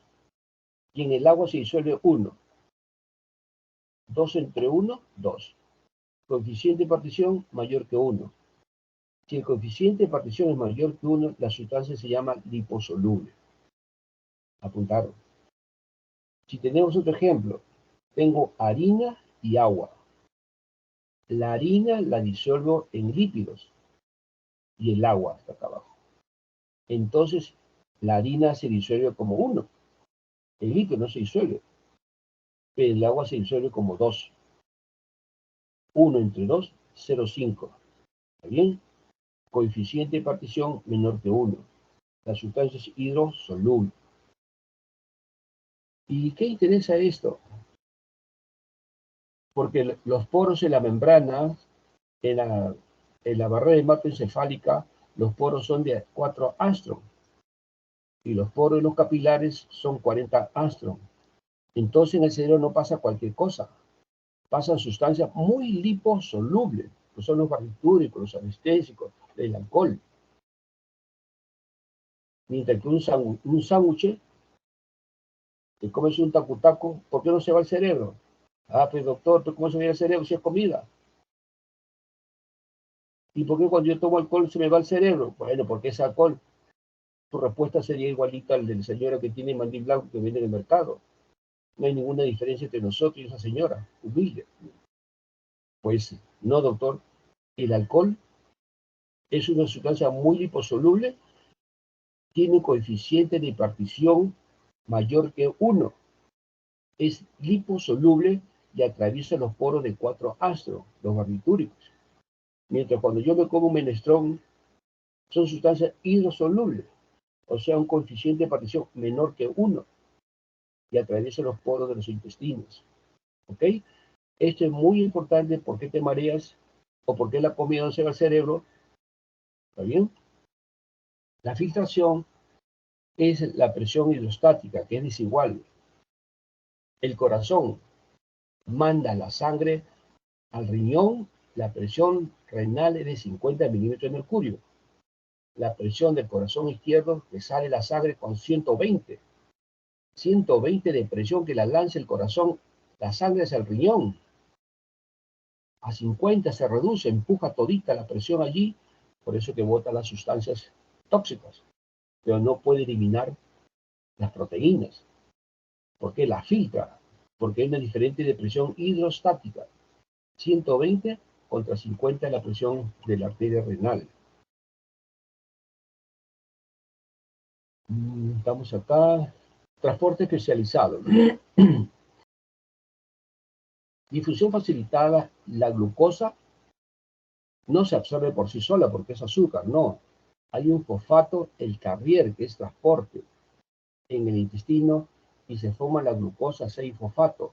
y en el agua se disuelve 1. 2 entre 1, 2. Coeficiente de partición mayor que 1. Si el coeficiente de partición es mayor que 1, la sustancia se llama liposoluble. Apuntaron. Si tenemos otro ejemplo, tengo harina y agua. La harina la disuelvo en lípidos y el agua está acá abajo. Entonces, la harina se disuelve como 1. El líquido no se disuelve, pero el agua se disuelve como 2. 1 entre 2, 0,5. ¿Está bien? Coeficiente de partición menor que 1. Las sustancias hidrosolubles. ¿Y qué interesa esto? Porque los poros en la membrana, en la barrera hematoencefálica, los poros son de 4 angstrom. Y los poros en los capilares son 40 angstrom. Entonces en el cerebro no pasa cualquier cosa. Pasan sustancias muy liposolubles, que son los barbitúricos, los anestésicos, el alcohol. Mientras que un sándwich, te comes un tacu-tacu, ¿por qué no se va al cerebro? Ah, pues doctor, ¿tú cómo se va al cerebro si es comida? ¿Y por qué cuando yo tomo alcohol se me va al cerebro? Bueno, porque es alcohol. Tu respuesta sería igualita al del señora que tiene mandil blanco que vende en el mercado. No hay ninguna diferencia entre nosotros y esa señora, humilde. Pues no, doctor. El alcohol es una sustancia muy liposoluble, tiene un coeficiente de partición mayor que 1. Es liposoluble y atraviesa los poros de 4 angstrom, los barbitúricos. Mientras cuando yo me como un menestrón, son sustancias hidrosolubles, o sea, un coeficiente de partición menor que 1 y atraviesa los poros de los intestinos. ¿Ok? Esto es muy importante. ¿Por qué te mareas? ¿O por qué la comida no se va al cerebro? ¿Está bien? La filtración es la presión hidrostática, que es desigual. El corazón manda la sangre al riñón, la presión renal es de 50 milímetros de mercurio. La presión del corazón izquierdo, que sale la sangre con 120. 120 de presión que la lanza el corazón, la sangre hacia el riñón. A 50 se reduce, empuja todita la presión allí, por eso que bota las sustancias tóxicas, pero no puede eliminar las proteínas. ¿Por qué? La filtra, porque hay una diferente de presión hidrostática. 120 contra 50 la presión de la arteria renal. Estamos acá. Transporte especializado. Difusión facilitada. La glucosa no se absorbe por sí sola porque es azúcar, no. Hay un fosfato, el carrier, que es transporte en el intestino y se forma la glucosa 6-fosfato.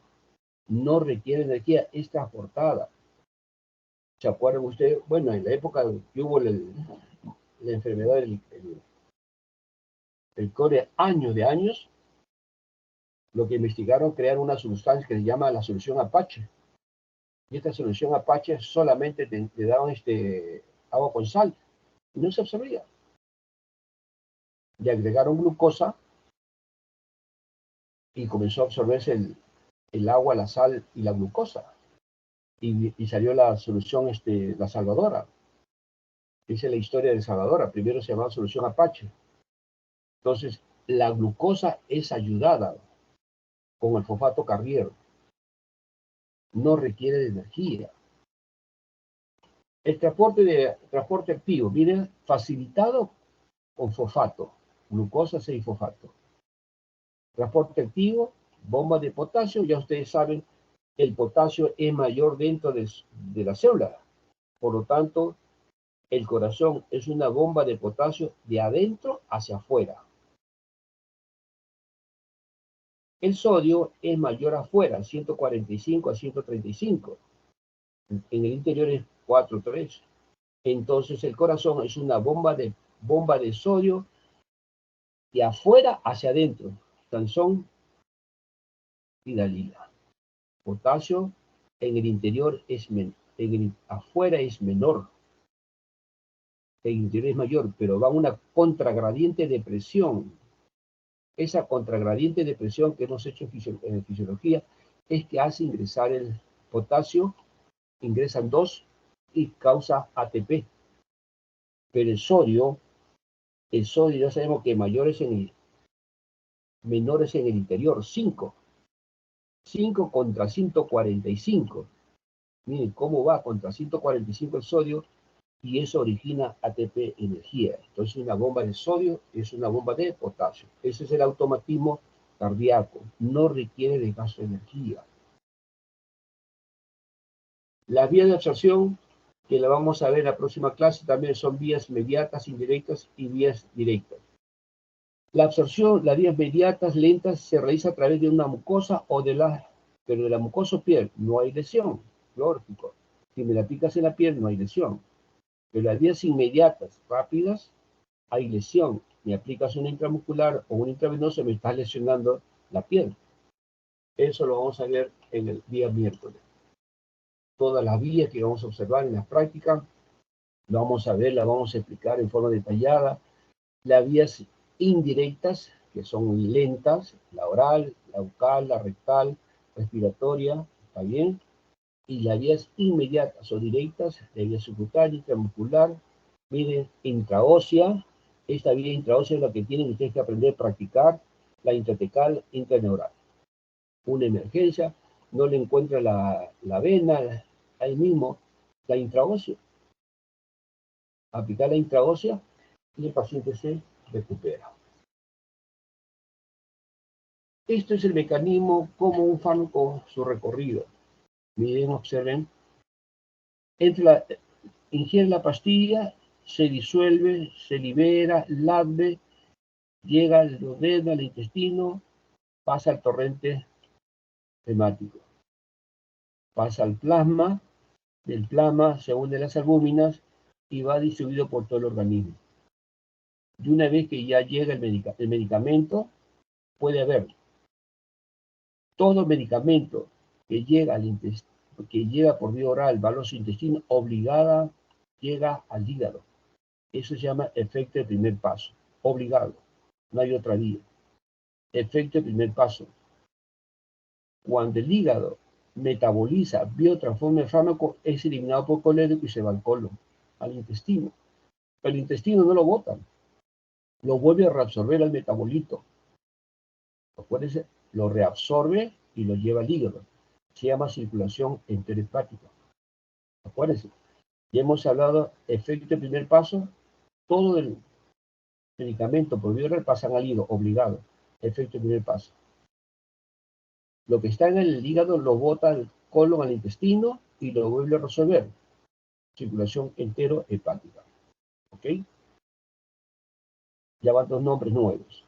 No requiere energía, es transportada. ¿Se acuerdan ustedes? Bueno, en la época que hubo la enfermedad del core, años de años, lo que investigaron crear una sustancia que se llama la solución Apache. Y esta solución Apache solamente le daban agua con sal y no se absorbía. Le agregaron glucosa y comenzó a absorberse el agua, la sal y la glucosa. Y salió la solución, la salvadora. Esa es la historia de salvadora. Primero se llamaba solución Apache. Entonces, la glucosa es ayudada con el fosfato carrier. No requiere de energía. El transporte activo viene facilitado con fosfato, glucosa 6-fosfato. Transporte activo, bomba de potasio, ya ustedes saben, el potasio es mayor dentro de la célula. Por lo tanto, el corazón es una bomba de potasio de adentro hacia afuera. El sodio es mayor afuera, 145 a 135. En el interior es 4,3. Entonces el corazón es una bomba de sodio de afuera hacia adentro. Sansón y Dalila. Potasio en el interior afuera es menor. En el interior es mayor, pero va a una contragradiente de presión. Esa contragradiente de presión que hemos hecho en fisiología es que hace ingresar el potasio, ingresan 2 y causa ATP. Pero el sodio ya sabemos que menores en el interior, 5. 5 contra 145. Miren cómo va contra 145 el sodio y eso origina ATP, energía. Entonces una bomba de sodio es una bomba de potasio. Ese es el automatismo cardíaco. No requiere de gasto de energía. Las vías de absorción, que la vamos a ver en la próxima clase, también son vías inmediatas, indirectas y vías directas. La absorción, las vías mediatas, lentas, se realiza a través de una mucosa o pero de la mucosa o piel no hay lesión, lógico. Si me la aplicas en la piel no hay lesión. Pero las vías inmediatas, rápidas, hay lesión. Me aplicas una intramuscular o un intravenoso, me estás lesionando la piel. Eso lo vamos a ver en el día miércoles. Todas las vías que vamos a observar en la práctica, lo vamos a ver, la vamos a explicar en forma detallada. Las vías indirectas, que son lentas, la oral, la bucal, la rectal, respiratoria, ¿está bien? Y las vías inmediatas o directas, la vía subcutánea, intramuscular, miren, intraósea. Esta vía intraósea es la que tienen ustedes que aprender a practicar, la intratecal, intraneural. Una emergencia, no le encuentra la vena, ahí mismo, la intraósea. Aplicar la intraósea y el paciente se recupera. Esto es el mecanismo como un fármaco, su recorrido. Miren, observen. Ingiere la pastilla, se disuelve, se libera, lave, llega al duodeno, al intestino, pasa al torrente hemático. Pasa al plasma, del plasma se une las albúminas y va distribuido por todo el organismo. Y una vez que ya llega el medicamento, puede haber todo medicamento que llega al intestino, que llega por vía oral, va a los intestinos, obligada llega al hígado. Eso se llama efecto de primer paso, obligado, no hay otra vía. Efecto de primer paso. Cuando el hígado metaboliza, biotransforma el fármaco, es eliminado por colérico y se va al colon, al intestino. Pero el intestino no lo bota, lo vuelve a reabsorber al metabolito. Acuérdense, lo reabsorbe y lo lleva al hígado. Se llama circulación enterohepática. Acuérdense, ya hemos hablado efecto de primer paso, todo el medicamento por vía oral pasan al hígado, obligado. Efecto de primer paso. Lo que está en el hígado lo bota al colon, al intestino y lo vuelve a resolver. Circulación enterohepática. ¿Ok? Ya van dos nombres nuevos.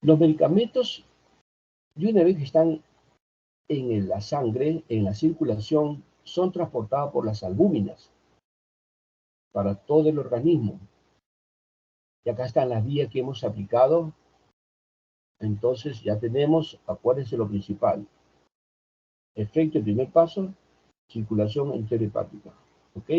Los medicamentos, de una vez que están en la sangre, en la circulación, son transportados por las albúminas para todo el organismo. Y acá están las vías que hemos aplicado. Entonces ya tenemos, acuérdense lo principal. Efecto de primer paso, circulación enterohepática. ¿Ok?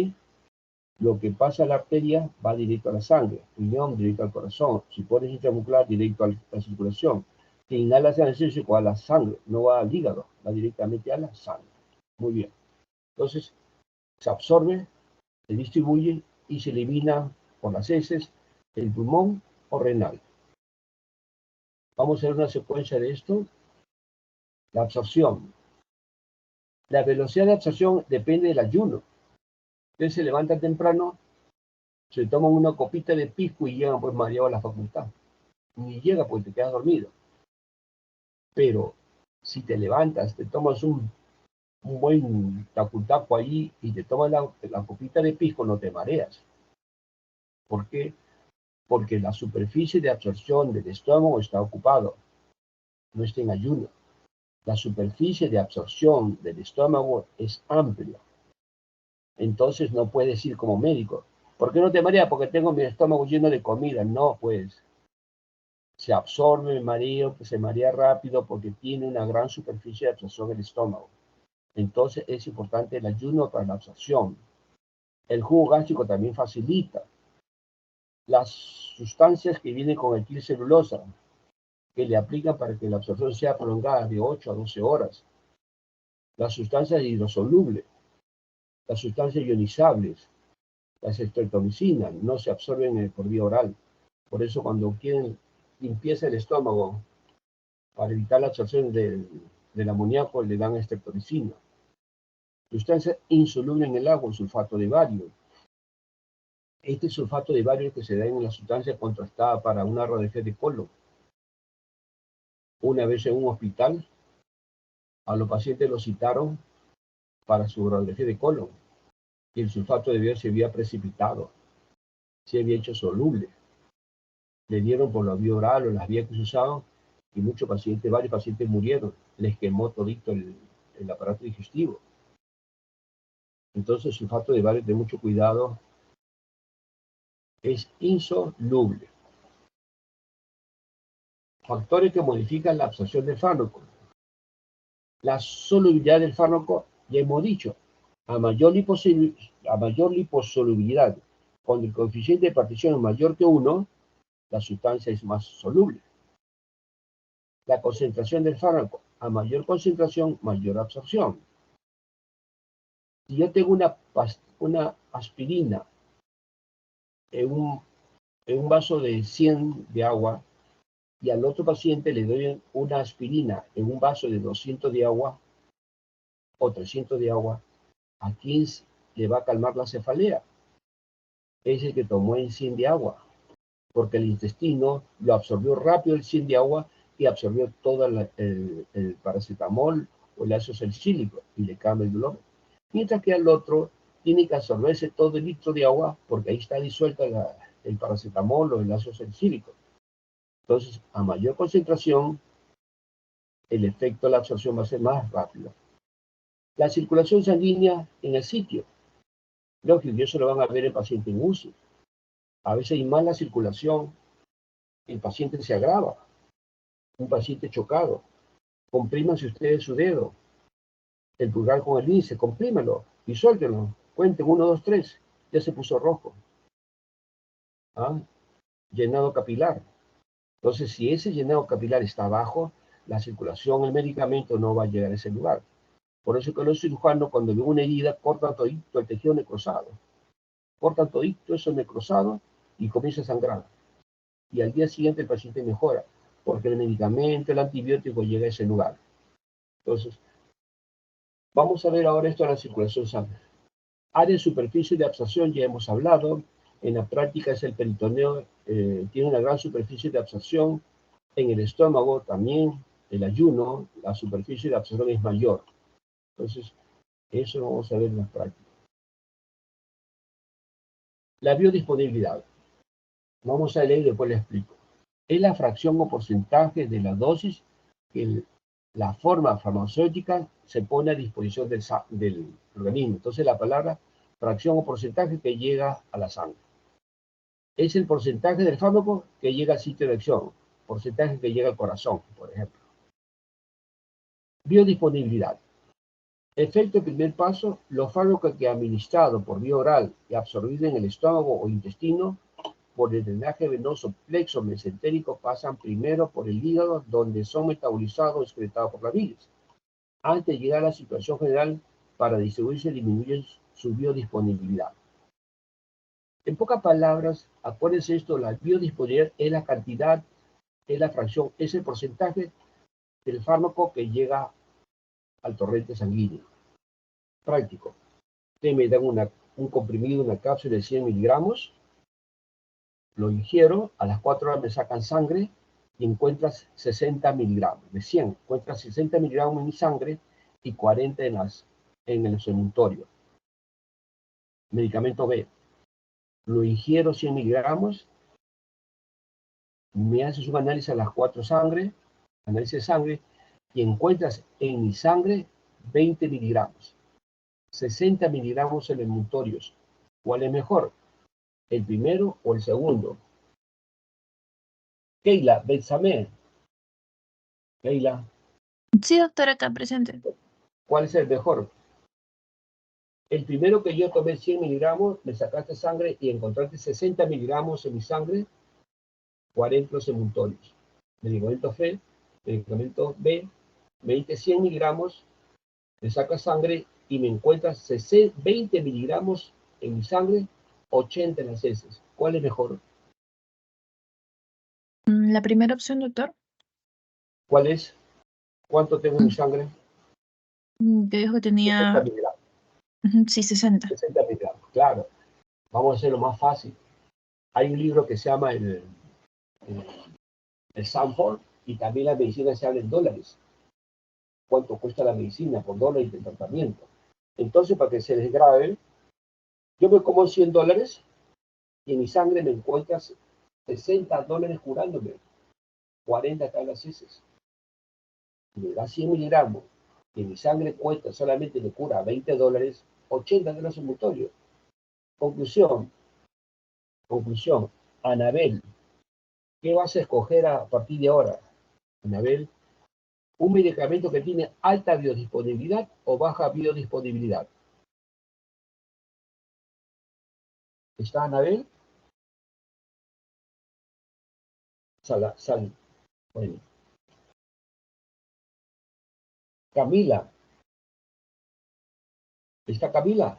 Lo que pasa a la arteria va directo a la sangre, riñón directo al corazón. Si pones intramuscular, directo a la circulación. Si inhalas anestésico a la sangre, no va al hígado, va directamente a la sangre. Muy bien. Entonces, se absorbe, se distribuye y se elimina por las heces, el pulmón o renal. Vamos a ver una secuencia de esto. La absorción. La velocidad de absorción depende del ayuno. Usted se levanta temprano, se toman una copita de pisco y llegan pues mareado a la facultad. Ni llega porque te quedas dormido. Pero si te levantas, te tomas un buen tacu-tacu allí y te tomas la copita de pisco, no te mareas. ¿Por qué? Porque la superficie de absorción del estómago está ocupado, no está en ayuno. La superficie de absorción del estómago es amplia. Entonces no puedes ir como médico. ¿Por qué no te mareas? Porque tengo mi estómago lleno de comida. No, pues se absorbe el mareo, se marea rápido porque tiene una gran superficie de absorción del estómago. Entonces es importante el ayuno para la absorción. El jugo gástrico también facilita. Las sustancias que vienen con etilcelulosa, que le aplican para que la absorción sea prolongada de 8 a 12 horas. Las sustancias hidrosolubles, las sustancias ionizables, las estreptomicinas, no se absorben por vía oral. Por eso cuando quieren limpieza del estómago, para evitar la absorción del amoníaco, le dan estreptomicina. Sustancia insoluble en el agua, el sulfato de bario. Este sulfato de bario que se da en la sustancia contrastada para una radiografía de colon. Una vez en un hospital, a los pacientes los citaron para su radiografía de colon y el sulfato de bario se había precipitado, se había hecho soluble. le dieron por la vía oral o las vías que se usaban, y varios pacientes murieron, les quemó todito el aparato digestivo. Entonces, el sulfato de bario, de mucho cuidado, es insoluble. Factores que modifican la absorción del fármaco. La solubilidad del fármaco, ya hemos dicho, a mayor liposolubilidad, cuando el coeficiente de partición es mayor que 1, la sustancia es más soluble. La concentración del fármaco, a mayor concentración, mayor absorción. Si yo tengo una aspirina en un vaso de 100 de agua, y al otro paciente le doy una aspirina en un vaso de 200 de agua o 300 de agua, ¿a quién le va a calmar la cefalea? Es el que tomó en 100 de agua, porque el intestino lo absorbió rápido el 100 de agua y absorbió todo el paracetamol o el ácido salicílico y le calma el dolor. Mientras que al otro tiene que absorberse todo el litro de agua porque ahí está disuelta el paracetamol o el ácido salicílico. Entonces, a mayor concentración, el efecto de la absorción va a ser más rápido. La circulación sanguínea en el sitio. Lógico, eso lo van a ver en paciente en UCI. A veces hay mala circulación, el paciente se agrava. Un paciente chocado. Comprímanse ustedes su dedo, el pulgar con el índice, comprímelo y suéltenlo. Cuenten 1, 2, 3. Ya se puso rojo. ¿Ah? Llenado capilar. Entonces, si ese llenado capilar está bajo, la circulación, el medicamento no va a llegar a ese lugar. Por eso que los cirujanos, cuando ven una herida, cortan todito el tejido necrosado. Cortan todito eso necrosado y comienza a sangrar. Y al día siguiente el paciente mejora, porque el medicamento, el antibiótico llega a ese lugar. Entonces, vamos a ver ahora esto de la circulación sanguínea. Área de superficie de absorción, ya hemos hablado. En la práctica es el peritoneo, tiene una gran superficie de absorción. En el estómago también, el ayuno, la superficie de absorción es mayor. Entonces, eso lo vamos a ver en la práctica. La biodisponibilidad. Vamos a leer y después le explico. Es la fracción o porcentaje de la dosis que la forma farmacéutica se pone a disposición del organismo. Entonces, la palabra fracción o porcentaje que llega a la sangre. Es el porcentaje del fármaco que llega al sitio de acción, porcentaje que llega al corazón, por ejemplo. Biodisponibilidad. Efecto primer paso, los fármacos que administrados por vía oral y absorbidos en el estómago o intestino por el drenaje venoso plexo mesentérico pasan primero por el hígado, donde son metabolizados o excretados por la bilis. Antes de llegar a la situación general, para distribuirse disminuyen su biodisponibilidad. En pocas palabras, acuérdense esto, la biodisponibilidad es la cantidad, es la fracción, es el porcentaje del fármaco que llega al torrente sanguíneo. Práctico. Ustedes me dan un comprimido, una cápsula de 100 miligramos, lo ingiero, a las 4 horas me sacan sangre y encuentras 60 miligramos. De 100, encuentras 60 miligramos en mi sangre y 40 en el semuntorio. Medicamento B. Lo ingiero 100 miligramos, me haces un análisis a las 4 análisis de sangre, y encuentras en mi sangre 20 miligramos. 60 miligramos en semuntorios. ¿Cuál es mejor? ¿El primero o el segundo? Keila, Betsame. Keila, Sí, doctora, acá presente. ¿cuál es el mejor? El primero que yo tomé 100 miligramos, me sacaste sangre y encontraste 60 miligramos en mi sangre, 40 semuntorios. Medicamento F, medicamento B, me diste 100 miligramos, me sacas sangre y me encuentras 20 miligramos en mi sangre, 80 en las heces. ¿Cuál es mejor? La primera opción, doctor. ¿Cuál es? ¿Cuánto tengo en mi sangre? Que dijo que 60 tenía, miligramos. sí, 60. 60 miligramos, claro. Vamos a hacerlo más fácil. Hay un libro que se llama el Sanford, y también la medicina se habla en dólares. ¿Cuánto cuesta la medicina por dólares de tratamiento? Entonces, para que se les grabe, yo me como $100 y en mi sangre me encuentras $60 curándome, 40 tablas heces. Me da 100 miligramos, que mi sangre cuesta solamente me cura $20, $80 ambulatorio. Conclusión, Anabel, ¿qué vas a escoger a partir de ahora? Anabel, un medicamento que tiene alta biodisponibilidad o baja biodisponibilidad. ¿Está Anabel? Sal. Bueno. Camila. ¿Está Camila?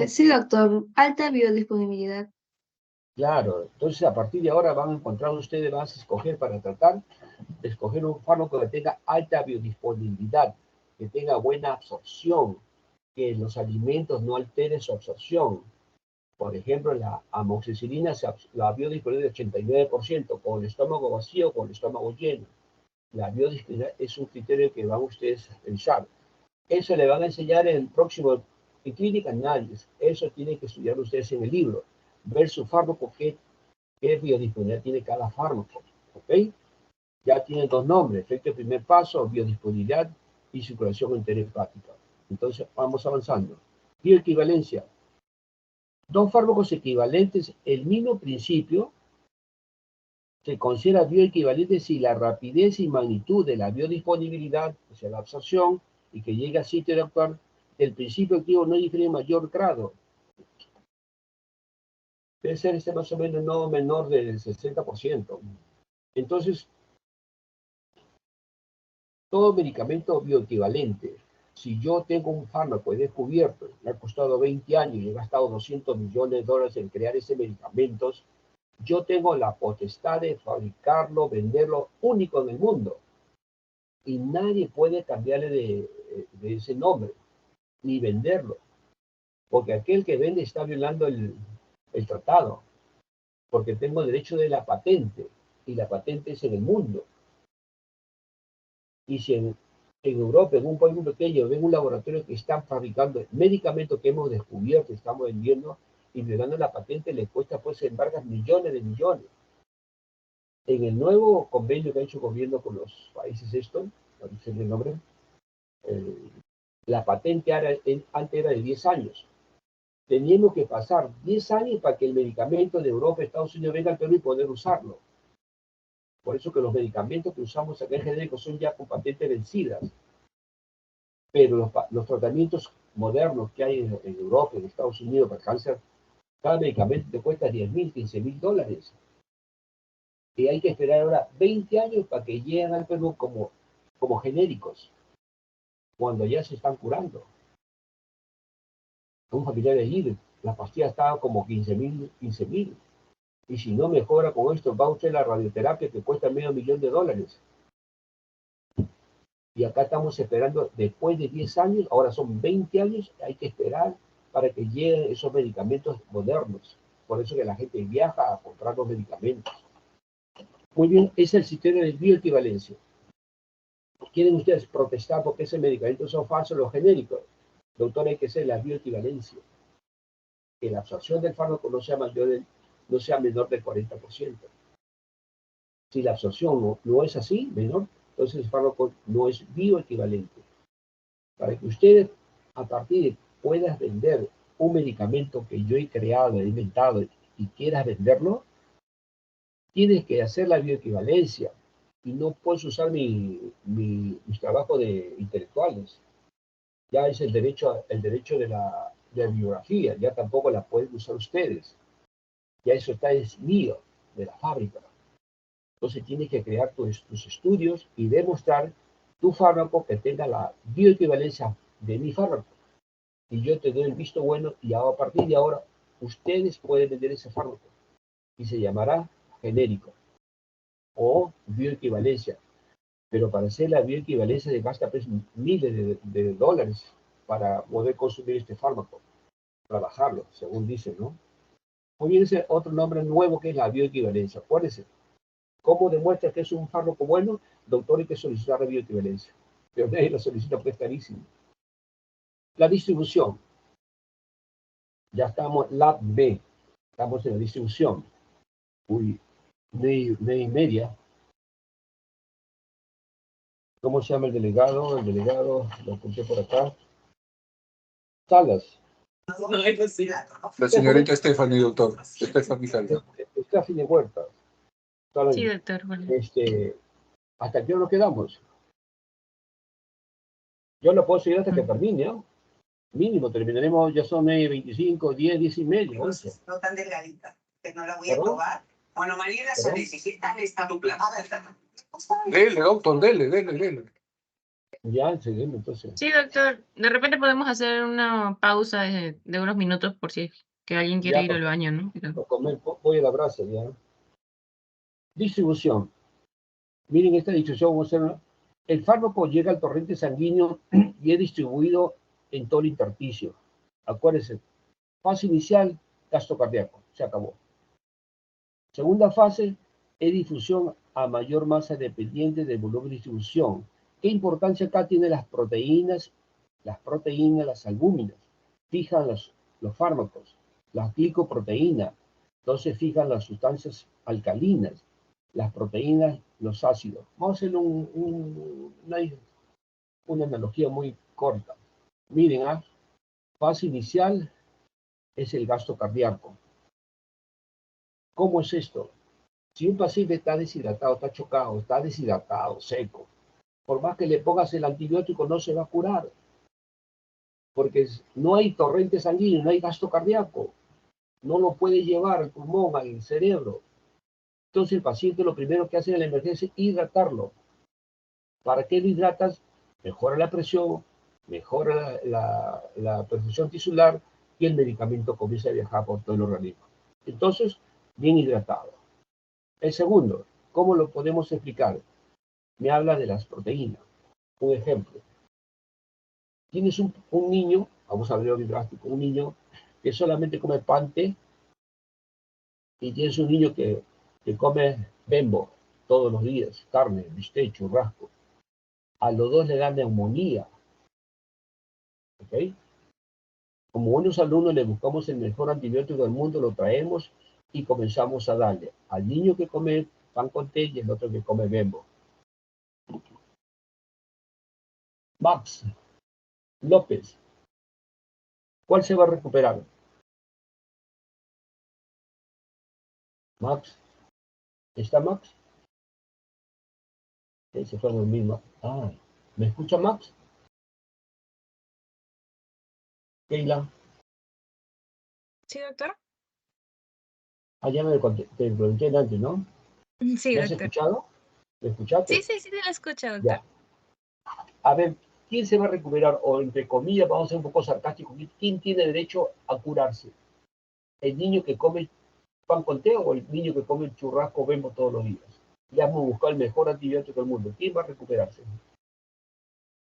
Sí, doctor. Alta biodisponibilidad. Claro, entonces a partir de ahora van a encontrar ustedes, van a escoger para tratar, escoger un fármaco que tenga alta biodisponibilidad, que tenga buena absorción, que los alimentos no alteren su absorción. Por ejemplo, la amoxicilina, la biodisponibilidad es 89%, con el estómago vacío o con el estómago lleno. La biodisponibilidad es un criterio que van ustedes a pensar. Eso le van a enseñar en el próximo, en clínica nadie. Eso tienen que estudiar ustedes en el libro. Ver su fármaco, qué biodisponibilidad tiene cada fármaco. ¿Ok? Ya tienen dos nombres, efecto de primer paso, biodisponibilidad y circulación enterohepática. Entonces, vamos avanzando. Bioequivalencia. Dos fármacos equivalentes, el mismo principio, se considera bioequivalente si la rapidez y magnitud de la biodisponibilidad, o sea, la absorción, y que llegue al sitio de actuar, del principio activo no difiere en mayor grado. Debe ser más o menos no menor del 60%. Entonces, todo medicamento bioequivalente, si yo tengo un fármaco, he descubierto, me ha costado 20 años y he gastado $200 millones en crear ese medicamento, yo tengo la potestad de fabricarlo, venderlo único en el mundo. Y nadie puede cambiarle de ese nombre, ni venderlo. Porque aquel que vende está violando el tratado. Porque tengo derecho de la patente. Y la patente es en el mundo. Y si en Europa, en un país muy pequeño, ven un laboratorio que está fabricando medicamentos que hemos descubierto, estamos vendiendo, y violando la patente, le cuesta, pues, embargas millones de millones. En el nuevo convenio que ha hecho el gobierno con los países estos, no sé el nombre, la patente antes era de 10 años. Teníamos que pasar 10 años para que el medicamento de Europa, Estados Unidos, venga al Perú y poder usarlo. Por eso que los medicamentos que usamos acá en genérico son ya con patentes vencidas. Pero los tratamientos modernos que hay en Europa, en Estados Unidos para cáncer, cada medicamento te cuesta $10,000, $15,000. Y hay que esperar ahora 20 años para que lleguen al Perú como genéricos, cuando ya se están curando. Un familiar de allí, la pastilla estaba como 15,000. Y si no mejora con esto, va usted a la radioterapia que cuesta $500,000. Y acá estamos esperando, después de 10 años, ahora son 20 años, hay que esperar para que lleguen esos medicamentos modernos. Por eso que la gente viaja a comprar los medicamentos. Muy bien, es el sistema de bioequivalencia. ¿Quieren ustedes protestar porque ese medicamento son falsos los genéricos? Doctor, hay que hacer la bioequivalencia. Que la absorción del fármaco no sea menor del 40%. Si la absorción no es así, menor, entonces el fármaco no es bioequivalente. Para que ustedes, a partir de puedas vender un medicamento que yo he creado, he inventado y quieras venderlo, tienes que hacer la bioequivalencia y no puedes usar mis trabajos intelectuales. Ya es el derecho de la bibliografía, ya tampoco la pueden usar ustedes. Ya eso es mío, de la fábrica. Entonces tienes que crear tus estudios y demostrar tu fármaco que tenga la bioequivalencia de mi fármaco. Y yo te doy el visto bueno y a partir de ahora ustedes pueden vender ese fármaco. Y se llamará genérico o bioequivalencia. Pero para hacer la bioequivalencia se gasta pues, miles de dólares para poder consumir este fármaco, trabajarlo, según dicen, ¿no? Muy bien, ese otro nombre nuevo que es la bioequivalencia. Acuérdense, ¿cómo demuestra que es un fármaco bueno? Doctor, hay que solicitar la bioequivalencia. Pero nadie lo solicita porque es carísimo. La distribución. Ya estamos, Lab B. Estamos en la distribución. Uy, media y media. ¿Cómo se llama el delegado? El delegado, lo apunté por acá. Salas. La señorita Stephanie, doctor. Stephanie Salas. Stephanie Huerta. Salas, Sí, doctor. Bueno. ¿hasta qué hora nos quedamos? Yo no puedo seguir hasta que termine, ¿no? Mínimo, terminaremos, ya son 25, 10, 10 y medio. No tan delgadita, que no la voy a ¿Perdón? probar. Bueno, Mariela solicita esta dupla. Dele, doctor, dele. Ya, seguimos entonces. Sí, doctor. De repente podemos hacer una pausa de unos minutos por si es que alguien quiere Ya, ir al baño, ¿no? Pero- para comer, voy a la brasa ya. Distribución. Miren esta distribución, vamos a hacer el fármaco llega al torrente sanguíneo y es distribuido en todo el intersticio. Acuérdense, fase inicial, gasto cardíaco, se acabó. Segunda fase es difusión a mayor masa dependiente del volumen de distribución. ¿Qué importancia acá tienen las proteínas? Las albúminas, fijan los fármacos, las glicoproteínas, entonces fijan las sustancias alcalinas, las proteínas, los ácidos. Vamos a hacer una analogía muy corta. Miren, fase inicial es el gasto cardíaco. ¿Cómo es esto? Si un paciente está deshidratado, está chocado, está deshidratado, seco, por más que le pongas el antibiótico no se va a curar, porque no hay torrente sanguíneo, no hay gasto cardíaco, no lo puede llevar al pulmón, al cerebro. Entonces el paciente lo primero que hace en la emergencia es hidratarlo. ¿Para qué lo hidratas? Mejora la presión, mejora la perfusión tisular y el medicamento comienza a viajar por todo el organismo. Entonces, bien hidratado. El segundo, ¿cómo lo podemos explicar? Me habla de las proteínas. Un ejemplo. Tienes un niño, vamos a hablar de drástico, un niño que solamente come pante y tienes un niño que come bembo todos los días, carne, bistec, churrasco. A los dos le dan neumonía. ¿Ok? Como buenos alumnos le buscamos el mejor antibiótico del mundo, lo traemos y comenzamos a darle al niño que come pan con té y el otro que come bembo. Max López, ¿cuál se va a recuperar? Max, ¿está Max? Se fue a dormir Max. ¿Me escucha Max? Keila, Sí, doctor. ya te pregunté antes, ¿no? Sí, ¿Me has doctor. escuchado? ¿Me escuchaste? Sí, te la escucho, doctor. Ya. A ver, ¿quién se va a recuperar? O entre comillas, vamos a ser un poco sarcásticos, ¿quién tiene derecho a curarse? ¿El niño que come pan con té o el niño que come churrasco bembo todos los días? Ya hemos buscado el mejor antibiótico del mundo. ¿Quién va a recuperarse?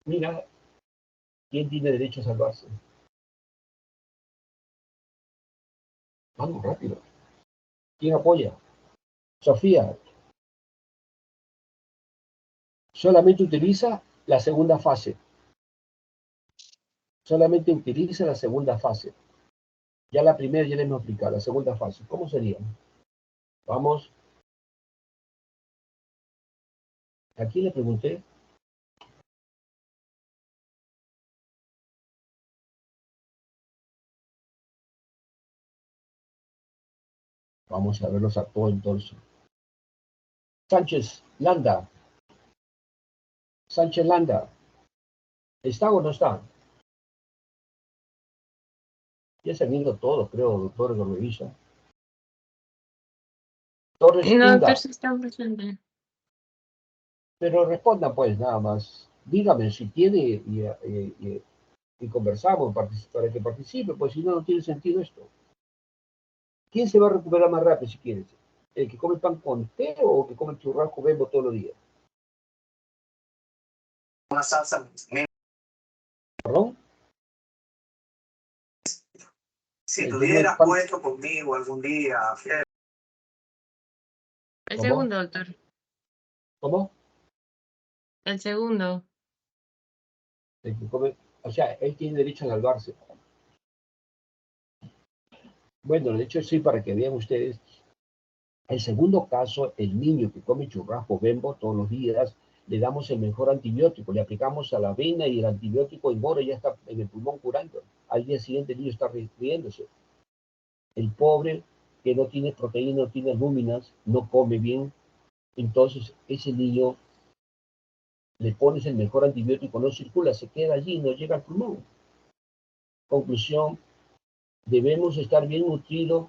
Mira, ¿quién tiene derecho a salvarse? Vamos, rápido. ¿Quién apoya? Sofía, solamente utiliza la segunda fase. Solamente utiliza la segunda fase. Ya la primera ya le hemos explicado, la segunda fase. ¿Cómo sería? Vamos. ¿A quién le pregunté? Vamos a verlos a todos entonces. Sánchez Landa. Sánchez Landa. ¿Está o no está? Ya se han ido todos, creo, doctor que revisa. Torres No, doctor, Inga. sí está presente. Pero responda pues, nada más. Dígame si tiene y conversamos para que participe, pues si no, no tiene sentido esto. ¿Quién se va a recuperar más rápido si quieres? ¿El que come pan con té o el que come churrasco bembo todos los días? Una salsa. ¿Perdón? Si El que come tuvieras pan... puesto conmigo algún día, El ¿Cómo? segundo, doctor. ¿Cómo? El segundo. El que come... O sea, él tiene derecho a salvarse. Bueno, de hecho sí, para que vean ustedes, el segundo caso, el niño que come churrasco Bembo todos los días, le damos el mejor antibiótico, le aplicamos a la vena y el antibiótico en hora ya está en el pulmón curando. Al día siguiente el niño está riéndose. El pobre que no tiene proteína, no tiene albúminas, no come bien, entonces ese niño le pones el mejor antibiótico, no circula, se queda allí, no llega al pulmón. Conclusión, debemos estar bien nutridos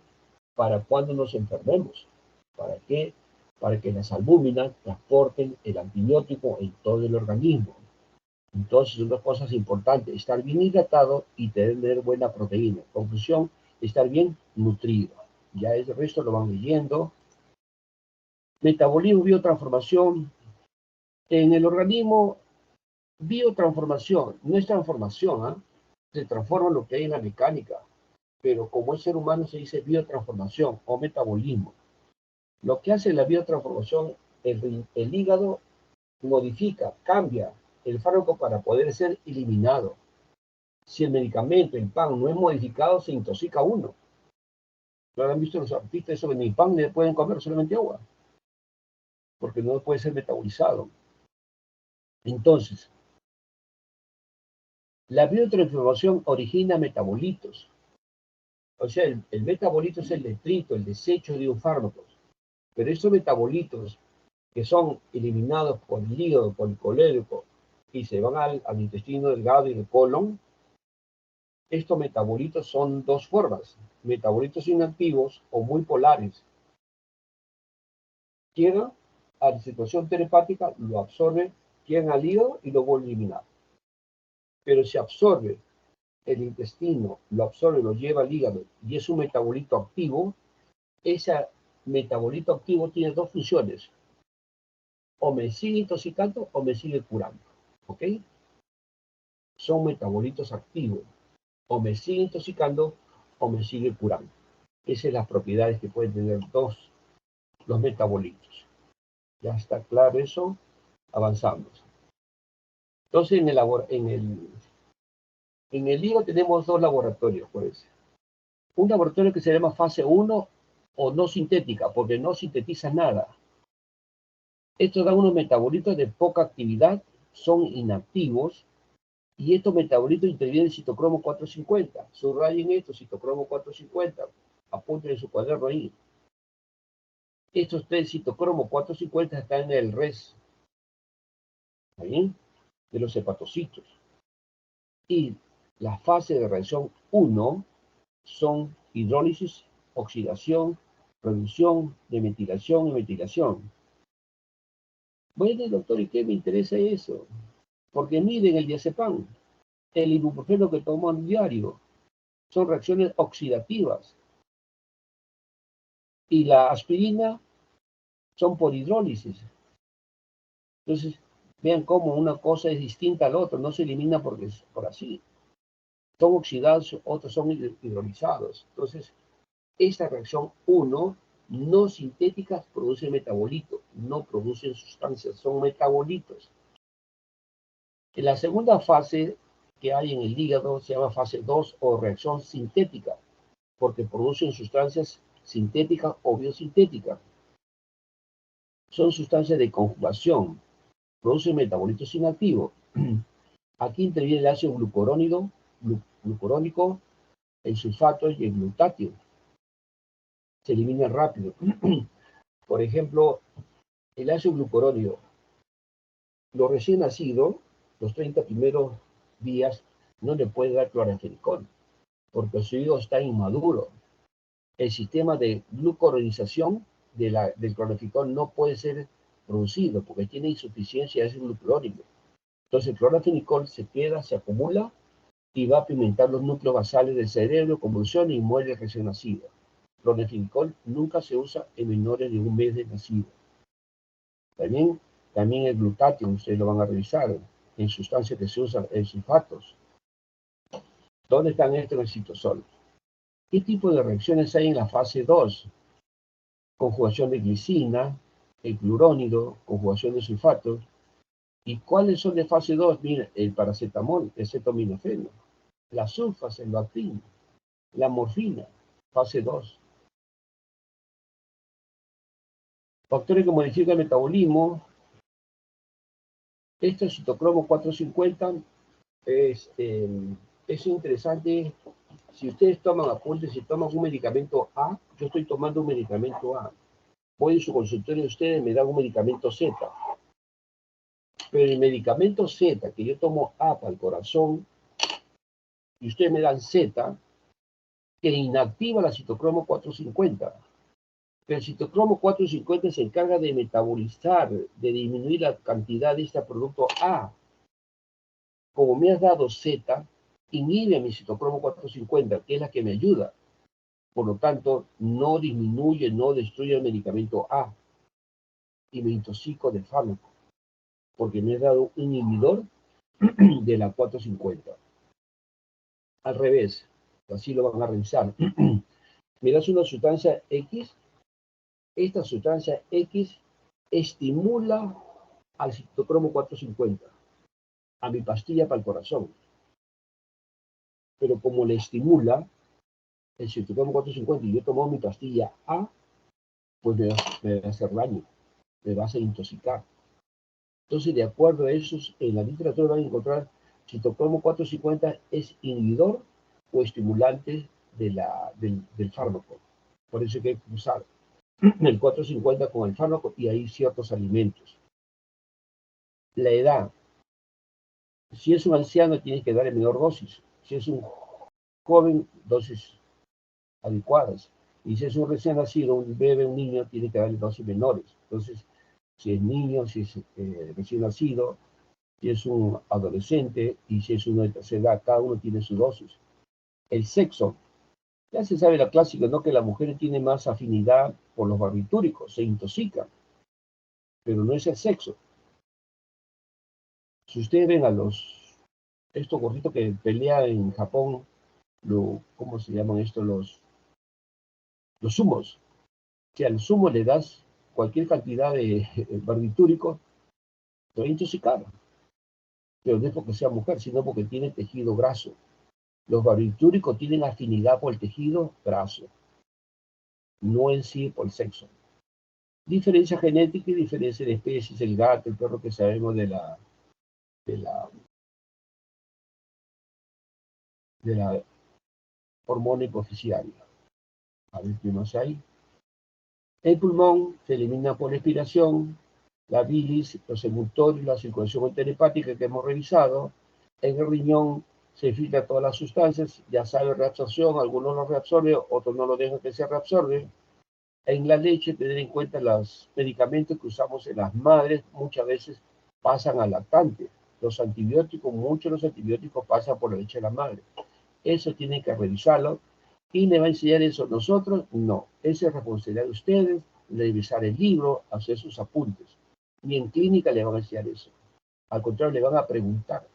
para cuando nos enfermemos. ¿Para qué? Para que las albúminas transporten el antibiótico en todo el organismo. Entonces, una cosa importante, estar bien hidratado y tener buena proteína. Conclusión, estar bien nutrido. Ya el resto lo van leyendo. Metabolismo, biotransformación. En el organismo, biotransformación, no es transformación, ¿eh? Se transforma lo que hay en la mecánica, pero como es ser humano se dice biotransformación o metabolismo. Lo que hace la biotransformación, el hígado modifica, cambia el fármaco para poder ser eliminado. Si el medicamento, el pan, no es modificado, se intoxica uno. ¿Lo han visto los artistas? Eso en el pan le pueden comer solamente agua, porque no puede ser metabolizado. Entonces, la biotransformación origina metabolitos. O sea, el metabolito es el detrito, el desecho de un fármaco. Pero estos metabolitos que son eliminados por el hígado, por el colérico, y se van al intestino delgado y el colon, estos metabolitos son dos formas, metabolitos inactivos o muy polares. Llegan a la situación terapéutica, lo absorbe, llegan al hígado y lo vuelven a eliminar. Pero si absorbe el intestino, lo absorbe, lo lleva al hígado y es un metabolito activo, ese metabolito activo tiene dos funciones. O me sigue intoxicando o me sigue curando. ¿Ok? Son metabolitos activos. O me sigue intoxicando o me sigue curando. Esas son las propiedades que pueden tener los metabolitos. ¿Ya está claro eso? Avanzamos. Entonces, en el hígado tenemos dos laboratorios, pues. Un laboratorio que se llama fase 1 o no sintética, porque no sintetiza nada. Estos dan unos metabolitos de poca actividad, son inactivos, y estos metabolitos intervienen en citocromo 450. Subrayen esto, citocromo 450. Apunten en su cuaderno ahí. Estos tres citocromo 450 están en el res, ¿ahí? De los hepatocitos. Y la fase de reacción 1 son hidrólisis, oxidación, reducción, demetilación y metilación. Bueno, doctor, ¿y qué me interesa eso? Porque miren el diazepam, el ibuprofeno que toman diario, son reacciones oxidativas. Y la aspirina son por hidrólisis. Entonces, vean cómo una cosa es distinta a la otra, no se elimina porque es por así. Son oxidados, otros son hidrolizados. Entonces, esta reacción 1 no sintética produce metabolitos, no producen sustancias, son metabolitos. En la segunda fase que hay en el hígado se llama fase 2 o reacción sintética, porque producen sustancias sintéticas o biosintéticas. Son sustancias de conjugación, producen metabolitos inactivos. Aquí interviene el ácido glucurónico, el sulfato y el glutatio. Se elimina rápido. Por ejemplo, el ácido glucurónico, los recién nacidos, los 30 primeros días, no le puede dar clorafenicol, porque su hígado está inmaduro. El sistema de glucuronización del clorafenicol no puede ser producido, porque tiene insuficiencia de ácido glucurónico. Entonces el clorafenicol se queda, se acumula, y va a pimentar los núcleos basales del cerebro, convulsión y muere el recién nacido. Clorafenicol nunca se usa en menores de un mes de nacido. También el glutatión, ustedes lo van a revisar, en sustancias que se usan en sulfatos. ¿Dónde están estos en el citosol? ¿Qué tipo de reacciones hay en la fase 2? Conjugación de glicina, el plurónido, conjugación de sulfatos. ¿Y cuáles son de fase 2? Mira, el paracetamol, el acetaminofeno, la sulfasalvactina, la morfina. fase 2. Factores que modifican el metabolismo. Este citocromo 450 es interesante. Si ustedes toman apuntes, si toman un medicamento A, yo estoy tomando un medicamento A. Voy en su consultorio y ustedes me dan un medicamento Z. Pero el medicamento Z, que yo tomo A para el corazón, y ustedes me dan Z, que inactiva la citocromo 450. Pero el citocromo 450 se encarga de metabolizar, de disminuir la cantidad de este producto A. Como me has dado Z, inhibe mi citocromo 450, que es la que me ayuda. Por lo tanto, no disminuye, no destruye el medicamento A. Y me intoxico del fármaco, porque me has dado un inhibidor de la 450. Al revés, así lo van a revisar. Me das una sustancia X. Esta sustancia X estimula al citocromo 450, a mi pastilla para el corazón. Pero como le estimula el citocromo 450 y yo tomo mi pastilla A, pues me va a hacer daño, me va a hacer intoxicar. Entonces, de acuerdo a eso, en la literatura van a encontrar citocromo 450 es inhibidor o estimulante del fármaco. Por eso hay que usar el 450 con el fármaco y ahí ciertos alimentos. La edad. Si es un anciano, tienes que darle menor dosis. Si es un joven, dosis adecuadas. Y si es un recién nacido, un bebé, un niño, tiene que darle dosis menores. Entonces, si es niño, si es recién nacido, si es un adolescente y si es uno de tercera edad, cada uno tiene su dosis. El sexo. Ya se sabe la clásica, ¿no? Que la mujer tiene más afinidad por los barbitúricos, se intoxica. Pero no es el sexo. Si ustedes ven a estos gorritos que pelean en Japón, ¿cómo se llaman esto? Los zumos. Si al zumo le das cualquier cantidad de barbitúrico, te va a intoxicar. Pero no es porque sea mujer, sino porque tiene tejido graso. Los barbitúricos tienen afinidad por el tejido graso, no en sí por el sexo. Diferencia genética y diferencia de especies, el gato, el perro que sabemos de la hormona hipoficiaria. A ver qué más hay. El pulmón se elimina por expiración, la bilis, los emultorios, la circulación enterohepática que hemos revisado. En el riñón se filtran todas las sustancias, ya sabe reabsorción, algunos lo reabsorben, otros no lo dejan que se reabsorben. En la leche, tener en cuenta los medicamentos que usamos en las madres, muchas veces pasan al lactante. Los antibióticos, muchos de los antibióticos pasan por la leche de la madre. Eso tienen que revisarlo. ¿Quién le va a enseñar eso a nosotros? No. Esa es responsabilidad de ustedes, revisar el libro, hacer sus apuntes. Ni en clínica le van a enseñar eso. Al contrario, le van a preguntar.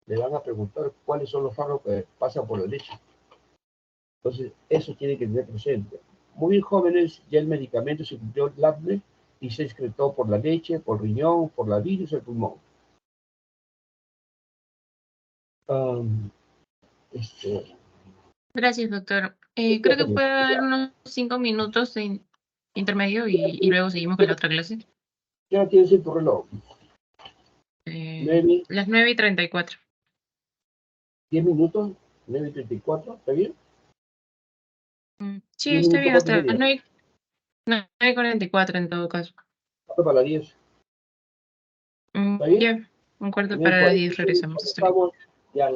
Le van a preguntar cuáles son los fármacos que pasan por la leche. Entonces, eso tiene que tener presente. Muy jóvenes, ya el medicamento se cumplió el LABNE y se excretó por la leche, por el riñón, por la bilis o el pulmón. Gracias, doctor. Creo que puede haber unos 5 minutos de intermedio y luego seguimos con la otra clase. ¿Ya tienes en tu reloj? Las 9:34. 10 minutos, 9:34, ¿está bien? Sí, 10 está minutos, bien, 4 y hasta las media. 9:44 en todo caso. Hasta para las 10. ¿Está bien? Ya, un cuarto para las 10 regresamos. Está bien. Estamos ya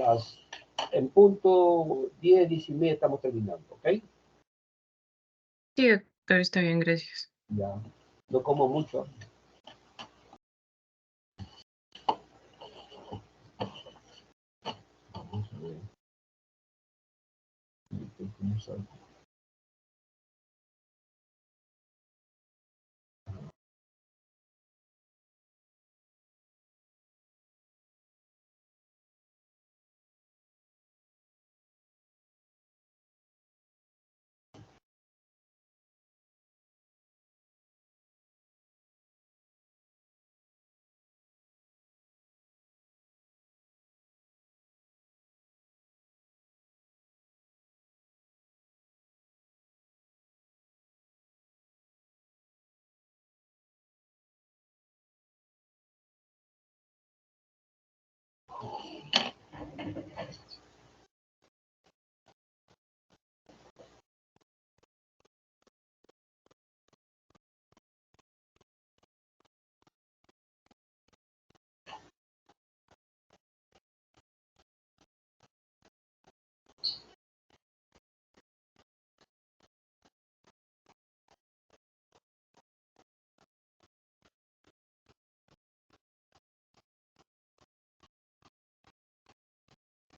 en punto 10, 10 y media estamos terminando, ¿ok? Sí, doctor, está bien, gracias. Ya, no como mucho. Vamos a ver.